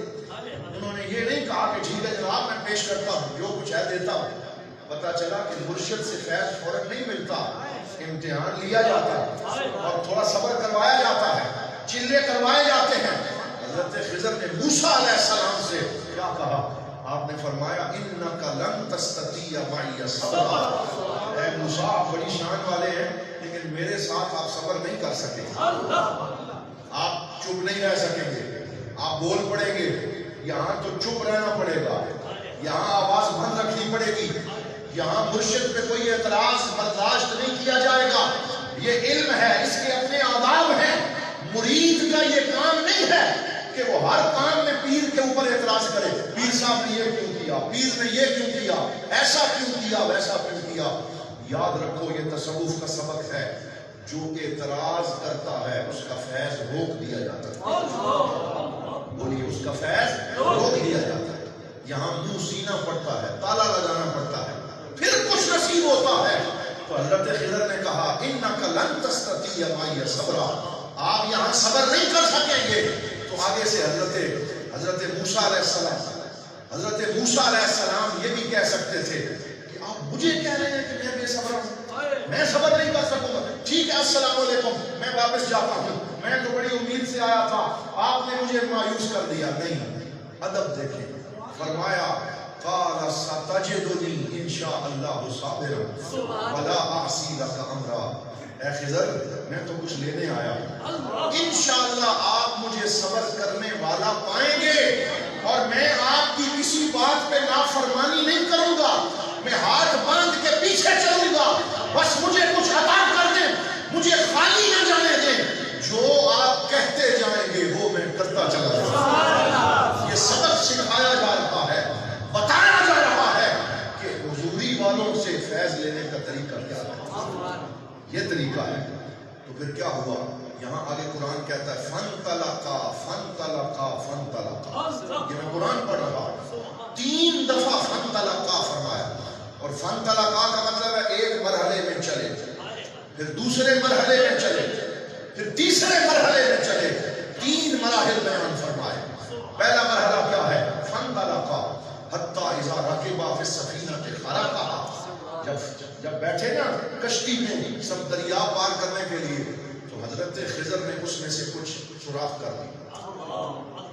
انہوں نے یہ نہیں کہا کہ ٹھیک ہے جناب میں پیش کرتا ہوں، جو کچھ ہے دیتا ہوں۔ پتا چلا کہ مرشد سے فیض فوراً نہیں ملتا، امتحان لیا جاتا ہے اور تھوڑا صبر کروایا جاتا ہے، چلے کروائے جاتے ہیں۔ حضرت خضر نے موسیٰ علیہ السلام سے کیا کہا؟ آپ نے فرمایا انک لن تستطیع معی صبرا، اے موسیٰ آپ بڑی شان والے ہیں لیکن میرے ساتھ آپ صبر نہیں کر سکیں گے، آپ چپ نہیں رہ سکیں گے، آپ بول پڑیں گے، یہاں تو چپ رہنا پڑے گا، یہاں آواز بند رکھنی پڑے گی، یہاں مرشد پہ کوئی اعتراض برداشت نہیں کیا جائے گا، یہ علم ہے، اس کے اپنے آداب ہیں۔ مرید کا یہ کام نہیں ہے کہ وہ ہر کام میں پیر کے اوپر اعتراض کرے، پیر صاحب نے یہ کیوں کیا، پیر نے یہ کیوں کیا، ایسا کیوں کیا، ویسا کیوں کیا۔ یاد رکھو یہ تصوف کا سبق ہے، جو اعتراض کرتا ہے اس کا فیض روک دیا جاتا ہے، بولیے اس کا فیض روک دیا جاتا ہے۔ یہاں منہ سینہ پڑتا ہے، تالا لگانا پڑتا ہے، پھر کچھ نصیب ہوتا ہے۔ تو حضرت خضر نے کہا انک لن تستطیع معی صبرا، آپ یہاں صبر نہیں کر سکیں گے۔ تو آگے سے حضرت موسیٰ علیہ السلام یہ بھی کہہ سکتے تھے کہ آپ مجھے کہہ رہے ہیں کہ میں بے صبر ہوں، میں صبر نہیں کر سکوں گا، ٹھیک ہے السلام علیکم میں واپس جاتا ہوں، میں تو بڑی امید سے آیا تھا، آپ نے مجھے مایوس کر دیا۔ نہیں، ادب دیکھیں، فرمایا قال ستجدنی انشاء اللہ صابرا ولا اعصی لک امرا، اے خضر میں تو کچھ لینے آیا ہوں، انشاءاللہ آپ مجھے صبر کرنے والا پائیں گے اور میں آپ کی کسی بات پہ نافرمانی نہیں کروں گا، میں ہاتھ باندھ کے پیچھے چلوں گا، بس مجھے کچھ عطا کر دیں، مجھے خالی نہ جانے دیں، جو آپ کہتے جائیں گے وہ میں کرتا چلا جاؤں گا۔ یہ سبق سکھایا جا رہا ہے، بتایا جا رہا ہے کہ حضوری والوں سے فیض لینے کا طریقہ کیا ہے، یہ طریقہ ہے۔ تو پھر کیا ہوا؟ یہاں آگے قرآن کہتا ہے فن طلقا فن طلقا فن طلقا، یہ میں قرآن پڑھ رہا ہوں، 3 دفعہ فن طلقا فرمایا، اور فن طلقا کا مطلب ہے ایک مرحلے میں چلے، پھر دوسرے مرحلے میں چلے، پھر تیسرے مرحلے میں چلے، 3 مراحل بیان فرمائے۔ پہلا مرحلہ کیا ہے؟ فن طلقا حتی اذا رکبا فی السفینۃ خرقہا، جب بیٹھے نا کشتی میں سب دریا پار کرنے کے لیے، تو حضرت خضر نے اس میں سے کچھ سوراخ کر دی،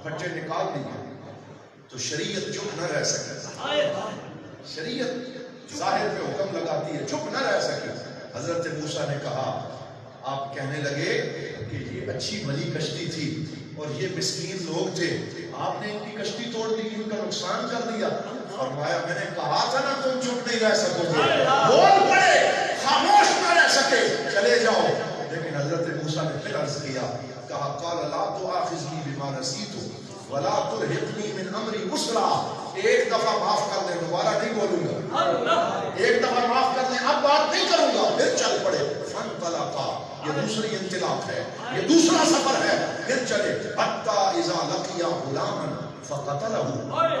پھٹے نکال دیے، تو شریعت چپ نہ رہ سکے، شریعت ظاہر پہ حکم لگاتی ہے، چپ نہ رہ سکے۔ حضرت موسیٰ نے کہا، آپ کہنے لگے کہ یہ اچھی بھلی کشتی تھی اور یہ مسکین لوگ تھے، آپ نے ان کی کشتی توڑ دی، ان کا نقصان کر دیا۔ فرمایا میں نے کہا تھا نا تم چپ نہیں رہ سکو گے، بول پڑے، خاموش نہ رہ سکے، چلے جاؤ۔ لیکن حضرت موسیٰ نے پھر عرض کیا، کہا قال لا تؤاخذنی بما نسیت ولا ترهقنی من امری عسرا، ایک دفعہ معاف کر دیں، دوبارہ نہیں بولوں گا، ایک دفعہ معاف کر دیں، اب بات نہیں کروں گا۔ پھر چل پڑے، فن طلقا، یہ دوسری انطلاق ہے، یہ دوسرا سفر ہے، پھر چلے حتی اذا لقیا غلاما فقتلہ،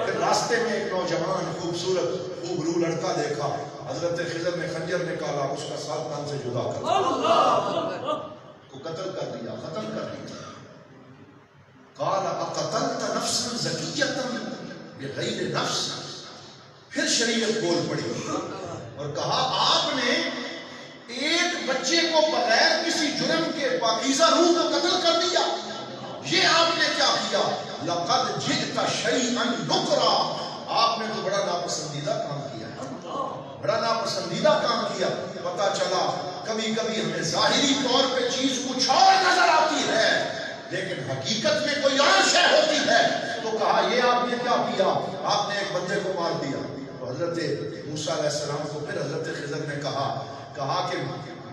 پھر راستے میں ایک نوجوان خوبصورت خوبرو لڑکا دیکھا، حضرت خضر نے خنجر نکالا، اس کا ساتھ کان سے جدا کر دیا، کو قتل کر دیا، ختم کر دیا۔ قال اقتلت نفسا زکیۃ بغیر نفس، پھر شریعت بول پڑی اور کہا آپ نے ایک بچے کو بغیر کسی جرم کے پاکیزہ روح کو قتل کر دیا، یہ آپ نے کیا کیا؟ لقد جئت شیئا نکرا، آپ نے تو بڑا ناپسندیدہ کام کیا، بڑا ناپسندیدہ کام کیا۔ پتہ چلا کبھی کبھی ہمیں ظاہری طور پہ چیز کچھ اور نظر آتی ہے، لیکن حقیقت میں کوئی اور شے ہوتی ہے۔ تو کہا یہ آپ نے کیا کیا؟ آپ نے ایک بندے کو مار دیا۔ تو حضرت موسیٰ علیہ السلام کو پھر حضرت خضر نے کہا کہ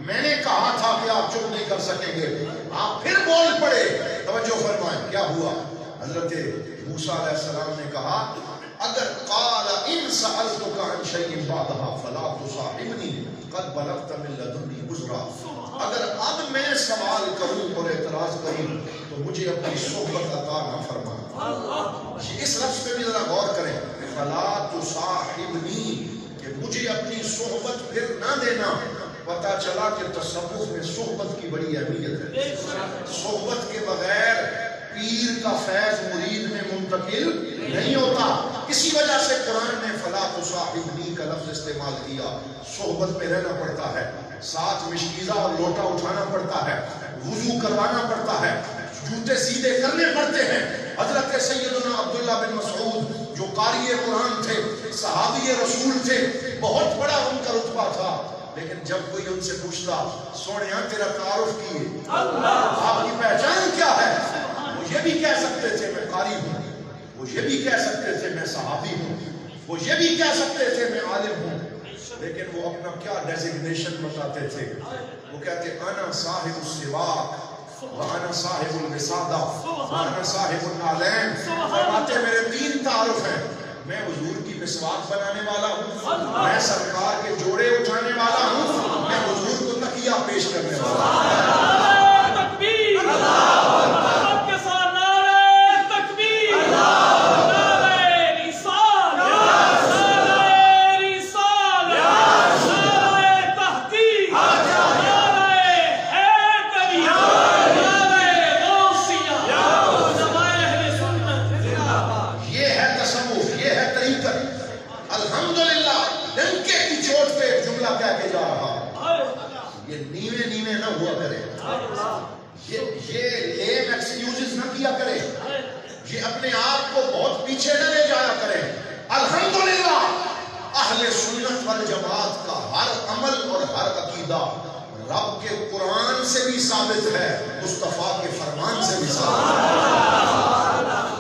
میں نے کہا تھا کہ آپ چپ نہیں کر سکیں گے، آپ پھر بول پڑے۔ توجہ فرمائیں کیا ہوا؟ حضرت موسیٰ علیہ السلام نے کہا اگر قال ان سألتک عن شیء بعدها فلا تصاحبنی قد بلغت من لدنی عذرا، اگر اب میں سوال کروں اور اعتراض کروں تو مجھے اپنی صحبت عطا نہ فرما۔ اس لفظ پہ بھی ذرا غور کریں، فلا تصاحبنی، کہ مجھے اپنی صحبت پھر نہ دینا۔ پتہ چلا کہ تصوف میں صحبت کی بڑی اہمیت ہے، صحبت کے بغیر پیر کا فیض مرید میں منتقل نہیں ہوتا۔ اسی وجہ سے قرآن نے فلا تصاحبنی کا لفظ استعمال کیا، صحبت میں رہنا پڑتا ہے، ساتھ مشکیزہ اور لوٹا اٹھانا پڑتا ہے، وضو کروانا پڑتا ہے، جوتے سیدھے کرنے پڑتے ہیں۔ حضرت سیدنا عبداللہ بن مسعود جو قاری قرآن تھے، صحابی رسول تھے، بہت بڑا ان کا رتبہ تھا، لیکن جب کوئی ان سے پوچھتا سونیاں تیرا تعارف کیے، آپ کی پہچان کیا ہے، وہ یہ بھی کہہ سکتے تھے میں قاری ہوں، وہ یہ بھی کہہ سکتے تھے میں صحابی ہوں، وہ یہ بھی کہہ سکتے تھے میں عالم ہوں، لیکن وہ اپنا کیا ڈیزگنیشن بتاتے تھے؟ وہ کہتے انا صاحب السواک وانا صاحب الوسادہ وانا صاحب النعلین، فرماتے میرے 3 تعارف ہیں، میں حضور کی مسواک بنانے والا ہوں، میں سرکار کے جوڑے اٹھانے والا ہوں، میں حضور کو تکیہ پیش کرنے والا ہوں۔ یہ اپنے آپ کو بہت پیچھے نہ لے جایا کریں۔ الحمدللہ اہل سنت والجماعت کا ہر عمل اور ہر عقیدہ رب کے قرآن سے بھی ثابت ہے، مصطفیٰ کے فرمان سے بھی ثابت ہے۔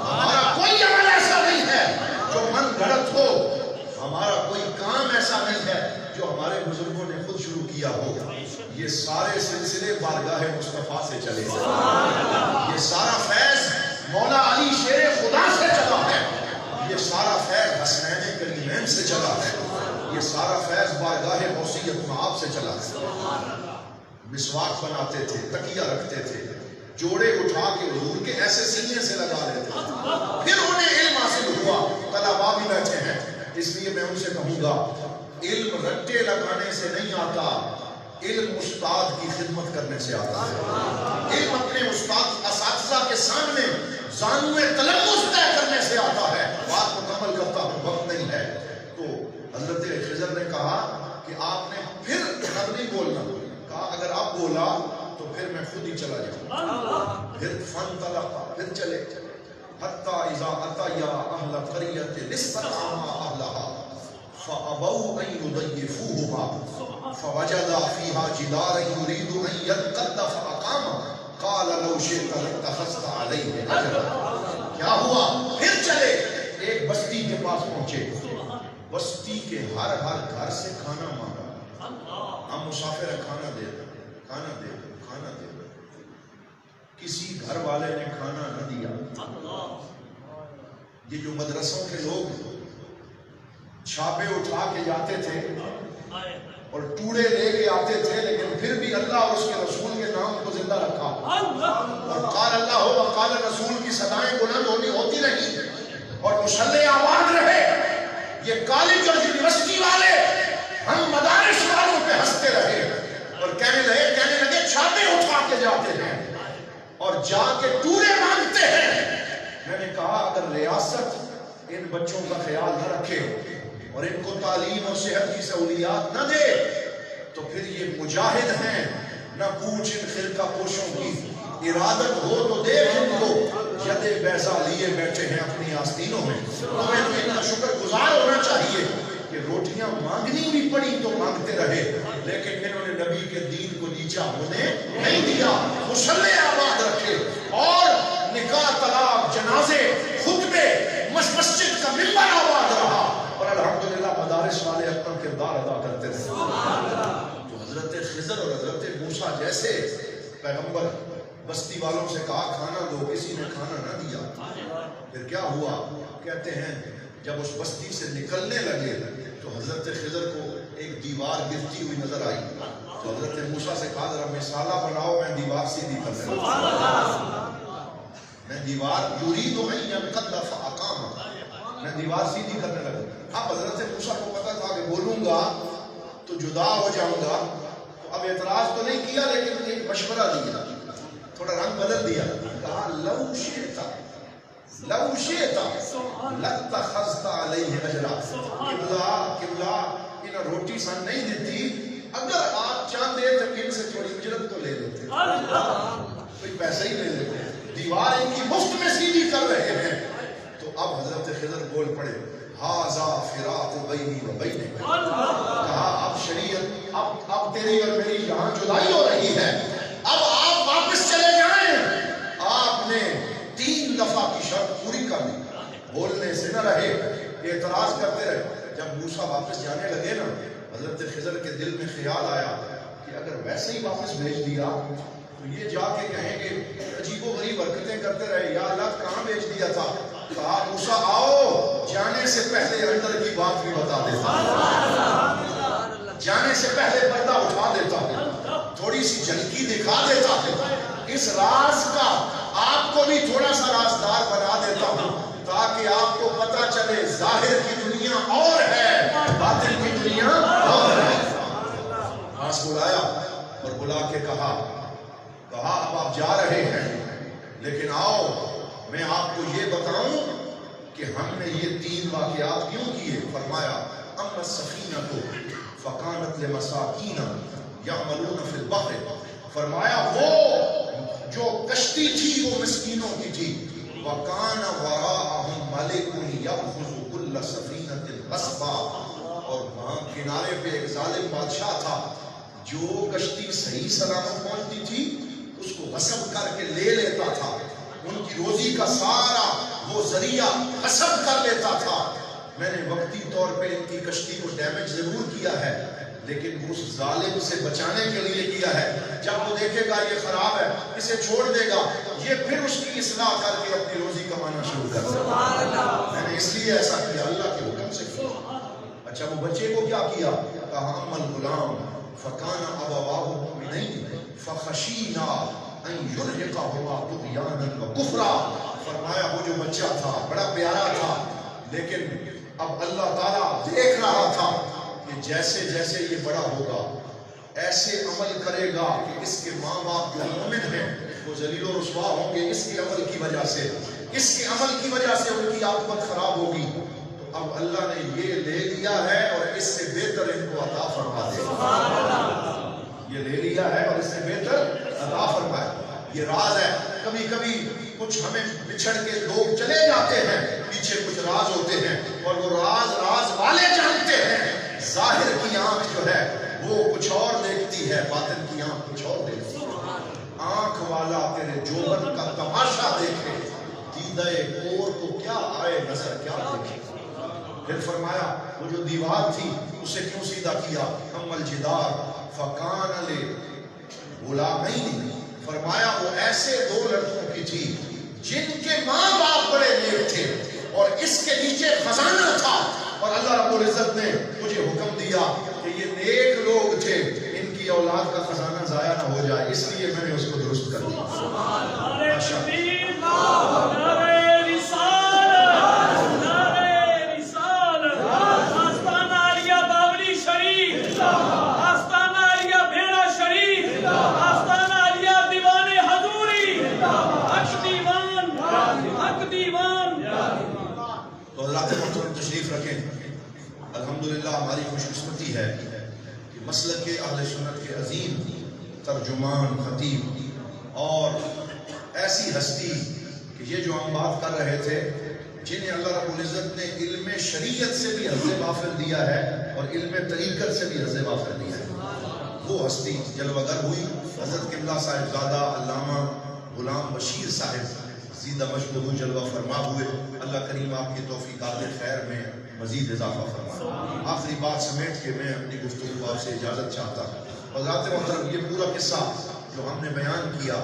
ہمارا کوئی عمل ایسا نہیں ہے جو من گھڑت ہو، ہمارا کوئی کام ایسا نہیں ہے جو ہمارے بزرگوں نے خود شروع کیا ہو۔ یہ سارے سلسلے بارگاہ مصطفیٰ سے چلے ہیں، یہ سارا فیض مولا علی شیر خدا سے چلا ہے، یہ سارا فیض حسنین کریمین سے چلا ہے، یہ سارا فیض بارگاہ غوثیت مآب سے چلا ہے۔ مسواک بناتے تھے، تکیہ رکھتے تھے، جوڑے اٹھا کے حضور کے ایسے سینے سے لگا لیتے ہیں. پھر انہیں علم حاصل ہوا. طلباء بھی بیٹھے ہیں, اس لیے میں ان سے کہوں گا علم رٹے لگانے سے نہیں آتا, علم استاد کی خدمت کرنے سے آتا ہے. علم اپنے استاد اساتذہ کے سامنے زانوئے تلمس طے کرنے سے آتا ہے. بات مکمل کرتا ہوں, وقت نہیں ہے. تو حضرت خضر نے کہا کہ آپ نے پھر اب نہیں بولنا. کہا اگر آپ بولا تو پھر میں خود ہی چلا جاؤں. پھر فن طلقا, پھر چلے حتی اذا اتیا اہل قریۃ استطعما اہلها فابوا ان یضیفوهما فوجدا فیها جدارا یرید ان ينقض فاقاما قال لو شئت لاتخذت علیہ اجرا. کیا ہوا؟ پھر چلے, ایک بستی کے پاس پہنچے. بستی کے ہر گھر سے کھانا مانگا. ہم مسافر ہیں, کھانا دے دو, کھانا دے دو, کھانا دے دو. کسی گھر والے نے کھانا نہ دیا. یہ جو مدرسوں کے لوگ چھاپے اٹھا کے جاتے تھے اور ٹوڑے لے کے آتے تھے, لیکن پھر بھی اللہ اور اس کے رسول کے نام کو زندہ رکھا. اور قال اللہ و قال رسول کی صدائیں بلند ہوتی رہی اور مسلح آباد رہے. یہ کالج اور یونیورسٹی والے ہم مدارس والوں پہ ہنستے رہے اور کہنے لگے چھاپے اٹھا کے جاتے ہیں اور جا کے ٹورے مانگتے ہیں. میں نے کہا اگر ریاست ان بچوں کا خیال نہ رکھے اور ان کو تعلیم اور صحت کی سہولیات نہ دے تو پھر یہ مجاہد ہیں نہ پوچھ ان خرقہ پوشوں کی. ارادت ہو تو دیکھ ان کو ید بیضا لیے بیٹھے ہیں اپنی آستینوں میں. ہمیں تو ان کا شکر گزار ہونا چاہیے کہ روٹیاں مانگنی بھی پڑی تو مانگتے رہے, لیکن انہوں نے نبی کے دین کو نیچا ہونے نہیں دیا. مسلح آباد رکھے اور نکاح, طلاق, جنازے, خطبے, مسجد کا ممبر آباد رہا اور الحمدللہ مدارس والے اپنا کردار ادا کرتے رہے. تو حضرت خضر اور حضرت موسیٰ جیسے پیغمبر بستی والوں سے کہا کھانا دو, کسی نے کھانا نہ دیا. پھر کیا ہوا؟ کہتے ہیں جب اس بستی سے نکلنے لگے تو حضرت خضر کو ایک دیوار گرتی ہوئی نظر آئی. تو حضرت موسیٰ سے کہا ذرا مثالہ بناؤ, میں دیوار سیدھی کر دوں. میں دیوار یرید ان ينقض فاقام, میں دیوار سیدھی کرنے لگا. اب حضرت موسیٰ کو پتا تھا کہ بولوں گا تو جدا ہو جاؤں گا, تو اب اعتراض تو نہیں کیا لیکن ایک مشورہ دیا, تھوڑا رنگ بدل دیا. کہا لو شئت لاتخذت علیہ اجرا. قبلہ انہیں روٹی سن نہیں دیتی, اگر آپ چاہتے تو ان سے تھوڑی اجرت تو لے لیتے, کوئی پیسہ ہی لے لیتے. دیوار ان کی مفت میں سیدھی کر رہے ہیں. تو اب حضرت خضر بول پڑے ھذا فراق بینی و بینک. کہا اب شریعت, اب تیری اور میری یہاں جدائی ہو رہی ہے, اب آپ واپس چلے جائیں. آپ نے 3 دفعہ کی شرط پوری کر لی, بولنے سے نہ رہے, اعتراض کرتے رہے. جب موسیٰ واپس جانے لگے نا, حضرت خضر کے دل میں خیال آیا کہ اگر ویسے ہی واپس بھیج دیا تو یہ جا کے کہیں گے عجیب و غریب حرکتیں کرتے رہے, یا اللہ کہاں بھیج دیا تھا. کہا موسیٰ آؤ, جانے سے پہلے اندر کی بات بھی بتا دیتا, جانے سے پہلے پردہ اٹھا دیتا, تھوڑی سی جھلکی دکھا دیتا ہے, اس راز کا آپ کو بھی تھوڑا سا رازدار بنا دیتا ہوں تاکہ آپ کو پتا چلے ظاہر کی دنیا اور ہے, باطن کی دنیا اور ہے. پاس بلایا اور بلا کے کہا اب آپ جا رہے ہیں لیکن آؤ میں آپ کو یہ بتاؤں کہ ہم نے یہ 3 واقعات کیوں کیے. فرمایا اما السفینۃ فکانت لمساکین یعملون فی البحر. فرمایا وہ جو کشتی تھی وہ مسکینوں کی تھی. وکان وراءہم ملک یأخذ کل سفینۃ غصبا. اور وہاں کنارے پہ ایک ظالم بادشاہ تھا جو کشتی صحیح سلامت پہنچتی تھی اس کو غصب کر کے لے لیتا تھا. ان کی روزی کا سارا وہ ذریعہ غصب کر لیتا تھا. میں نے وقتی طور پہ ان کی کشتی کو ڈیمیج ضرور کیا ہے لیکن اس ظالم سے بچانے کے لیے کیا ہے. جب وہ دیکھے گا یہ خراب ہے اسے چھوڑ دے گا, یہ پھر اس کی اصلاح کر کے اپنی روزی کمانا شروع کر دے گا. میں نے اس لیے ایسا کیا, اللہ کے حکم سے کیا. اچھا وہ بچے کو کیا کیا؟ کہا اما الغلام فکان ابواہ مؤمنین فخشینا ان یرهقهما طغیانا وکفرا. فرمایا وہ جو بچہ تھا بڑا پیارا تھا، لیکن اب اللہ تعالیٰ دیکھ رہا تھا کہ جیسے جیسے یہ بڑا ہوگا ایسے عمل کرے گا کہ اس کے ماں باپ جو مومن ہیں وہ ذلیل و رسوا ہوں گے اس کے عمل کی وجہ سے، اس کے عمل کی وجہ سے ان کی عاقبت خراب ہوگی. تو اب اللہ نے یہ لے لیا ہے اور اس سے بہتر ان کو عطا فرما دے گا. یہ لے لیا ہے اور اس سے بہتر عطا فرمائے. یہ راز ہے. کبھی کبھی کچھ ہمیں بچھڑ کے لوگ چلے جاتے ہیں، پیچھے کچھ راز ہوتے ہیں اور وہ راز والے جانتے ہیں. ظاہر کی آنکھ جو ہے وہ کچھ اور دیکھتی ہے، باطن کی آنکھ کچھ اور دیکھتی ہے. آنکھ والا تیرے جوبن کا تماشا دیکھے، دیدہ کور کو کیا آئے نظر کیا دیکھے. پھر فرمایا وہ جو دیوار تھی اسے کیوں سیدھا کیا؟ اما الجدار فکان لغلامین. فرمایا وہ ایسے دو لڑکوں کی تھی جن کے ماں باپ بڑے نیک تھے اور اس کے نیچے خزانہ تھا، اور اللہ رب العزت نے مجھے حکم دیا کہ یہ نیک لوگ تھے، ان کی اولاد کا خزانہ ضائع نہ ہو جائے، اس لیے میں نے اس کو درست کر دیا. تو اللہ محترم تشریف رکھیں. الحمدللہ ہماری خوش قسمتی ہے کہ مسلک اہل سنت کے عظیم ترجمان، خطیب اور ایسی ہستی کہ یہ جو ہم بات کر رہے تھے، جنہیں اللہ رب العزت نے علم شریعت سے بھی حظ وافر دیا ہے اور علم طریقت سے بھی حظ وافر دیا ہے، وہ ہستی جلوہ گر ہوئی حضرت قبلہ صاحبزادہ علامہ غلام بشیر صاحب زیدہ مجدہ جلوہ فرما ہوئے. اللہ کریم آپ کی توفیقات خیر میں مزید اضافہ فرمائے. آخری بات سمیٹ کے میں اپنی گفتگو آپ سے اجازت چاہتا ہوں. حضرات محترم، یہ پورا قصہ جو ہم نے بیان کیا،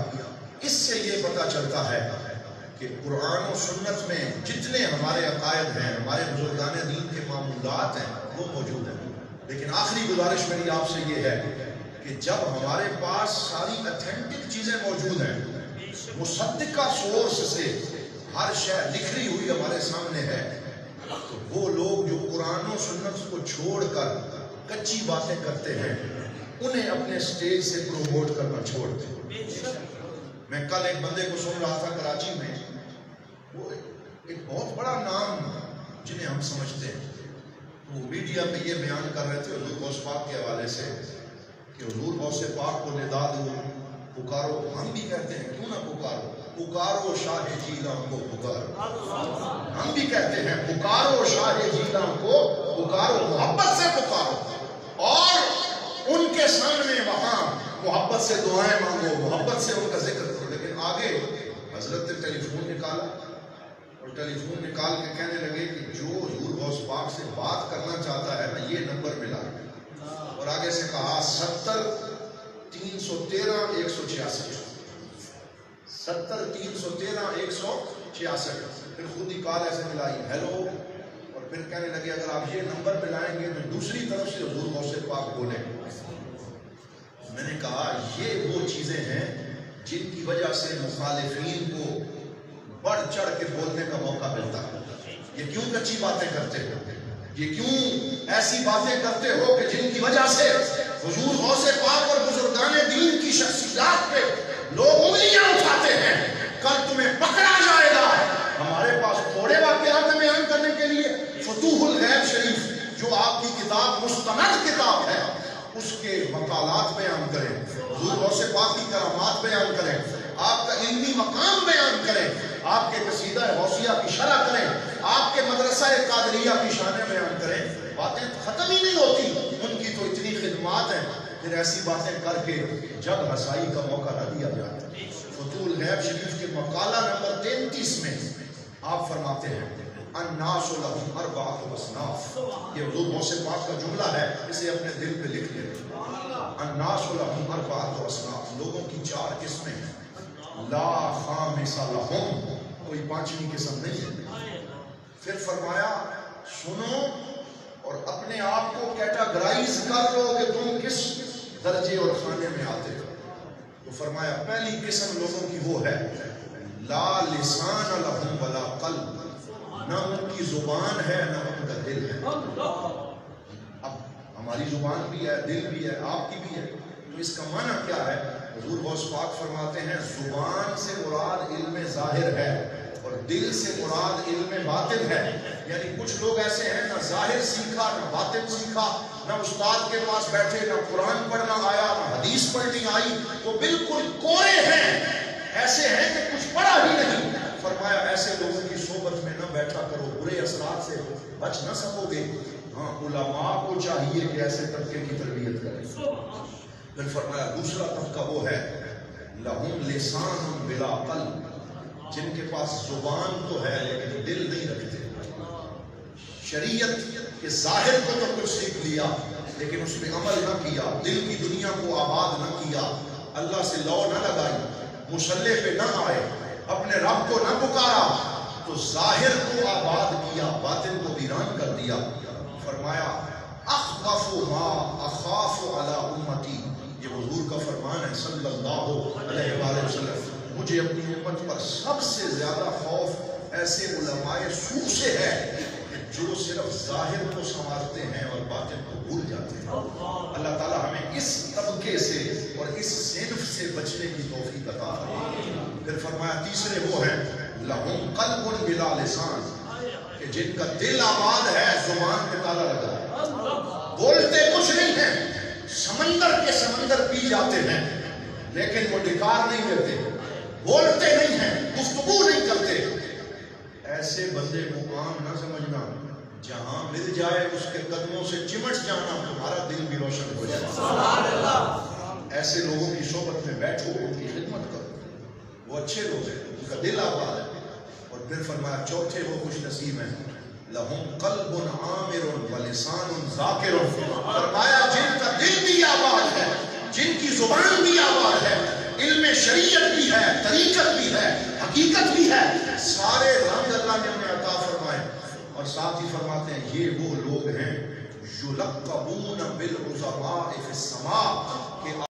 اس سے یہ پتہ چلتا ہے کہ قرآن و سنت میں جتنے ہمارے عقائد ہیں، ہمارے بزرگان دین کے معمولات ہیں، وہ موجود ہیں. لیکن آخری گزارش میری آپ سے یہ ہے کہ جب ہمارے پاس ساری اتھینٹک چیزیں موجود ہیں، مصدقہ سورس سے ہر شے لکھی ہوئی ہمارے سامنے ہے، تو وہ لوگ جو قرآن و سنت کو چھوڑ کر کچی باتیں کرتے ہیں انہیں اپنے سٹیج سے پروموٹ کرنا چھوڑ دیں. میں کل ایک بندے کو سن رہا تھا کراچی میں، وہ ایک بہت بڑا نام جنہیں ہم سمجھتے ہیں، وہ میڈیا میں یہ بیان کر رہے تھے حضور غوث پاک کے حوالے سے کہ حضور غوث پاک کو ندا دو، پکارو. ہم بھی کہتے ہیں کیوں نہ پکارو، پکارو شاہ جیلاں کو پکارو. ہم بھی کہتے ہیں پکارو شاہ جیلاں کو پکارو، محبت سے پکارو اور ان کے سامنے وہاں محبت سے دعائیں مانگو، محبت سے ان کا ذکر کرو. لیکن آگے حضرت نے ٹیلی فون نکالا اور ٹیلی فون نکال کے کہنے لگے کہ جو حضور غوث پاک سے بات کرنا چاہتا ہے نا یہ نمبر ملا، اور آگے سے کہا 70 313 166 70 313 166. پھر خود ہی کال ایسے ملائی ہیلو، اور پھر کہنے لگے اگر آپ یہ نمبر ملائیں گے تو دوسری طرف سے حضور غوث پاک بولیں. میں نے کہا یہ وہ چیزیں ہیں جن کی وجہ سے مخالفین کو بڑھ چڑھ کے بولنے کا موقع ملتا ہے. یہ کیوں کچی باتیں کرتے ہو، یہ کیوں ایسی باتیں کرتے ہو کہ جن کی وجہ سے حضور غوث پاک اور بزرگان دین کی شخصیات پہ لوگ انگلیاں اٹھاتے ہیں. کل تمہیں پکڑا جائے گا. ہمارے پاس تھوڑے واقعات بیان کرنے کے لیے فتوح الغیب شریف جو آپ کی کتاب مستند کتاب ہے اس کے مقالات بیان کریں، حضور غوث پاک کی کرامات بیان کریں، آپ کا علمی مقام بیان کریں، آپ کے قصیدہ غوثیہ کی شرح کریں، آپ کے مدرسہ قادریہ کی شانیں بیان کریں. باتیں ختم ہی نہیں ہوتی، ان کی تو اتنی خدمات ہیں. پھر ایسی باتیں کر کے جب ہسائی کا موقع نہ دیا جاتا. فتوح الغیب شریف کے مقالہ نمبر 33 میں آپ فرماتے ہیں الناس لهم اربعۃ اصناف. یہ حضور غوث پاک کا جملہ ہے، اسے اپنے دل پہ لکھ لیں. الناس لهم اربعۃ اصناف، لوگوں کی 4 قسمیں ہیں. لا خامس لهم، کوئی 5ویں قسم نہیں ہے. پھر فرمایا سنو اور اپنے آپ کو کیٹاگرائز کر لو کہ تم کس درجے اور خانے میں آتے ہو. تو فرمایا پہلی قسم لوگوں کی وہ ہے لا لسان لہم ولا قلب، نہ ان کی زبان ہے نہ ان کا دل ہے۔ اب ہماری زبان بھی ہے، دل بھی ہے، آپ کی بھی ہے، تو اس کا معنی کیا ہے؟ حضور غوث پاک فرماتے ہیں زبان سے مراد علم ظاہر ہے اور دل سے مراد علم باطن ہے۔ یعنی کچھ لوگ ایسے ہیں نہ ظاہر سیکھا نہ باطن سیکھا، نہ استاد کے پاس بیٹھے نہ قرآن پڑھنا آیا نہ حدیث پڑھنی آئی، وہ بالکل کورے ہیں، ایسے ہیں کہ کچھ پڑھا ہی نہیں۔ فرمایا ایسے لوگوں کی صحبت میں نہ بیٹھا کرو، برے اثرات سے بچ نہ سکو گے۔ ہاں علماء کو چاہیے کہ ایسے طبقے کی تربیت کریں۔ پھر فرمایا دوسرا طبقہ وہ ہے لہم لسان بلا قلب، جن کے پاس زبان تو ہے لیکن دل نہیں رکھتے۔ شریعت کے ظاہر کو تو کچھ سیکھ لیا لیکن اس پہ عمل نہ کیا، دل کی دنیا کو آباد نہ کیا، اللہ سے لو نہ لگائی، مصلے پہ نہ آئے، اپنے رب کو نہ پکارا، تو ظاہر کو آباد کیا باطن کو ویران کر دیا۔ فرمایا اخوف ما اخاف علی امتی، یہ حضور کا فرمان ہے صلی اللہ علیہ وآلہ وسلم، مجھے اپنی امت پر سب سے زیادہ خوف ایسے علماء سو سے ہے جو صرف ظاہر کو سنوارتے ہیں اور باطن کو بھول جاتے ہیں۔ اللہ تعالی ہمیں اس طبقے سے اور اس صنف سے بچنے کی توفیق عطا فرمائے۔ پھر فرمایا تیسرے وہ ہیں لہم قلب بلا لسان، کہ جن کا دل آباد ہے زبان پہ تالا لگا ہے، بولتے کچھ نہیں ہیں، سمندر کے سمندر پی جاتے ہیں لیکن وہ ڈکار نہیں دیتے، بولتے نہیں ہیں، گفتگو نہیں کرتے۔ ایسے بندے کو عام نہ سمجھنا، جہاں مل جائے اس کے قدموں سے چمٹ جانا، تمہارا دل بھی روشن ہو جائے۔ ایسے لوگوں کی صحبت میں بیٹھو، ان کی خدمت کرو، وہ اچھے لوگ ہیں، ان کا دل آباد ہے۔ اور پھر فرمایا چوتھے وہ خوش نصیب ہیں لہم قلب عامر ولسان ذاکر، فرمایا جن کا دل بھی آباد ہے، جن کی زبان بھی آباد ہے، علم شریعت بھی ہے، طریقت بھی ہے، حقیقت بھی ہے، سارے رنگ اللہ نے ہمیں عطا فرمائے۔ اور ساتھ ہی فرماتے ہیں یہ وہ لوگ ہیں یلقبون بالعظماء فی السماء، کہ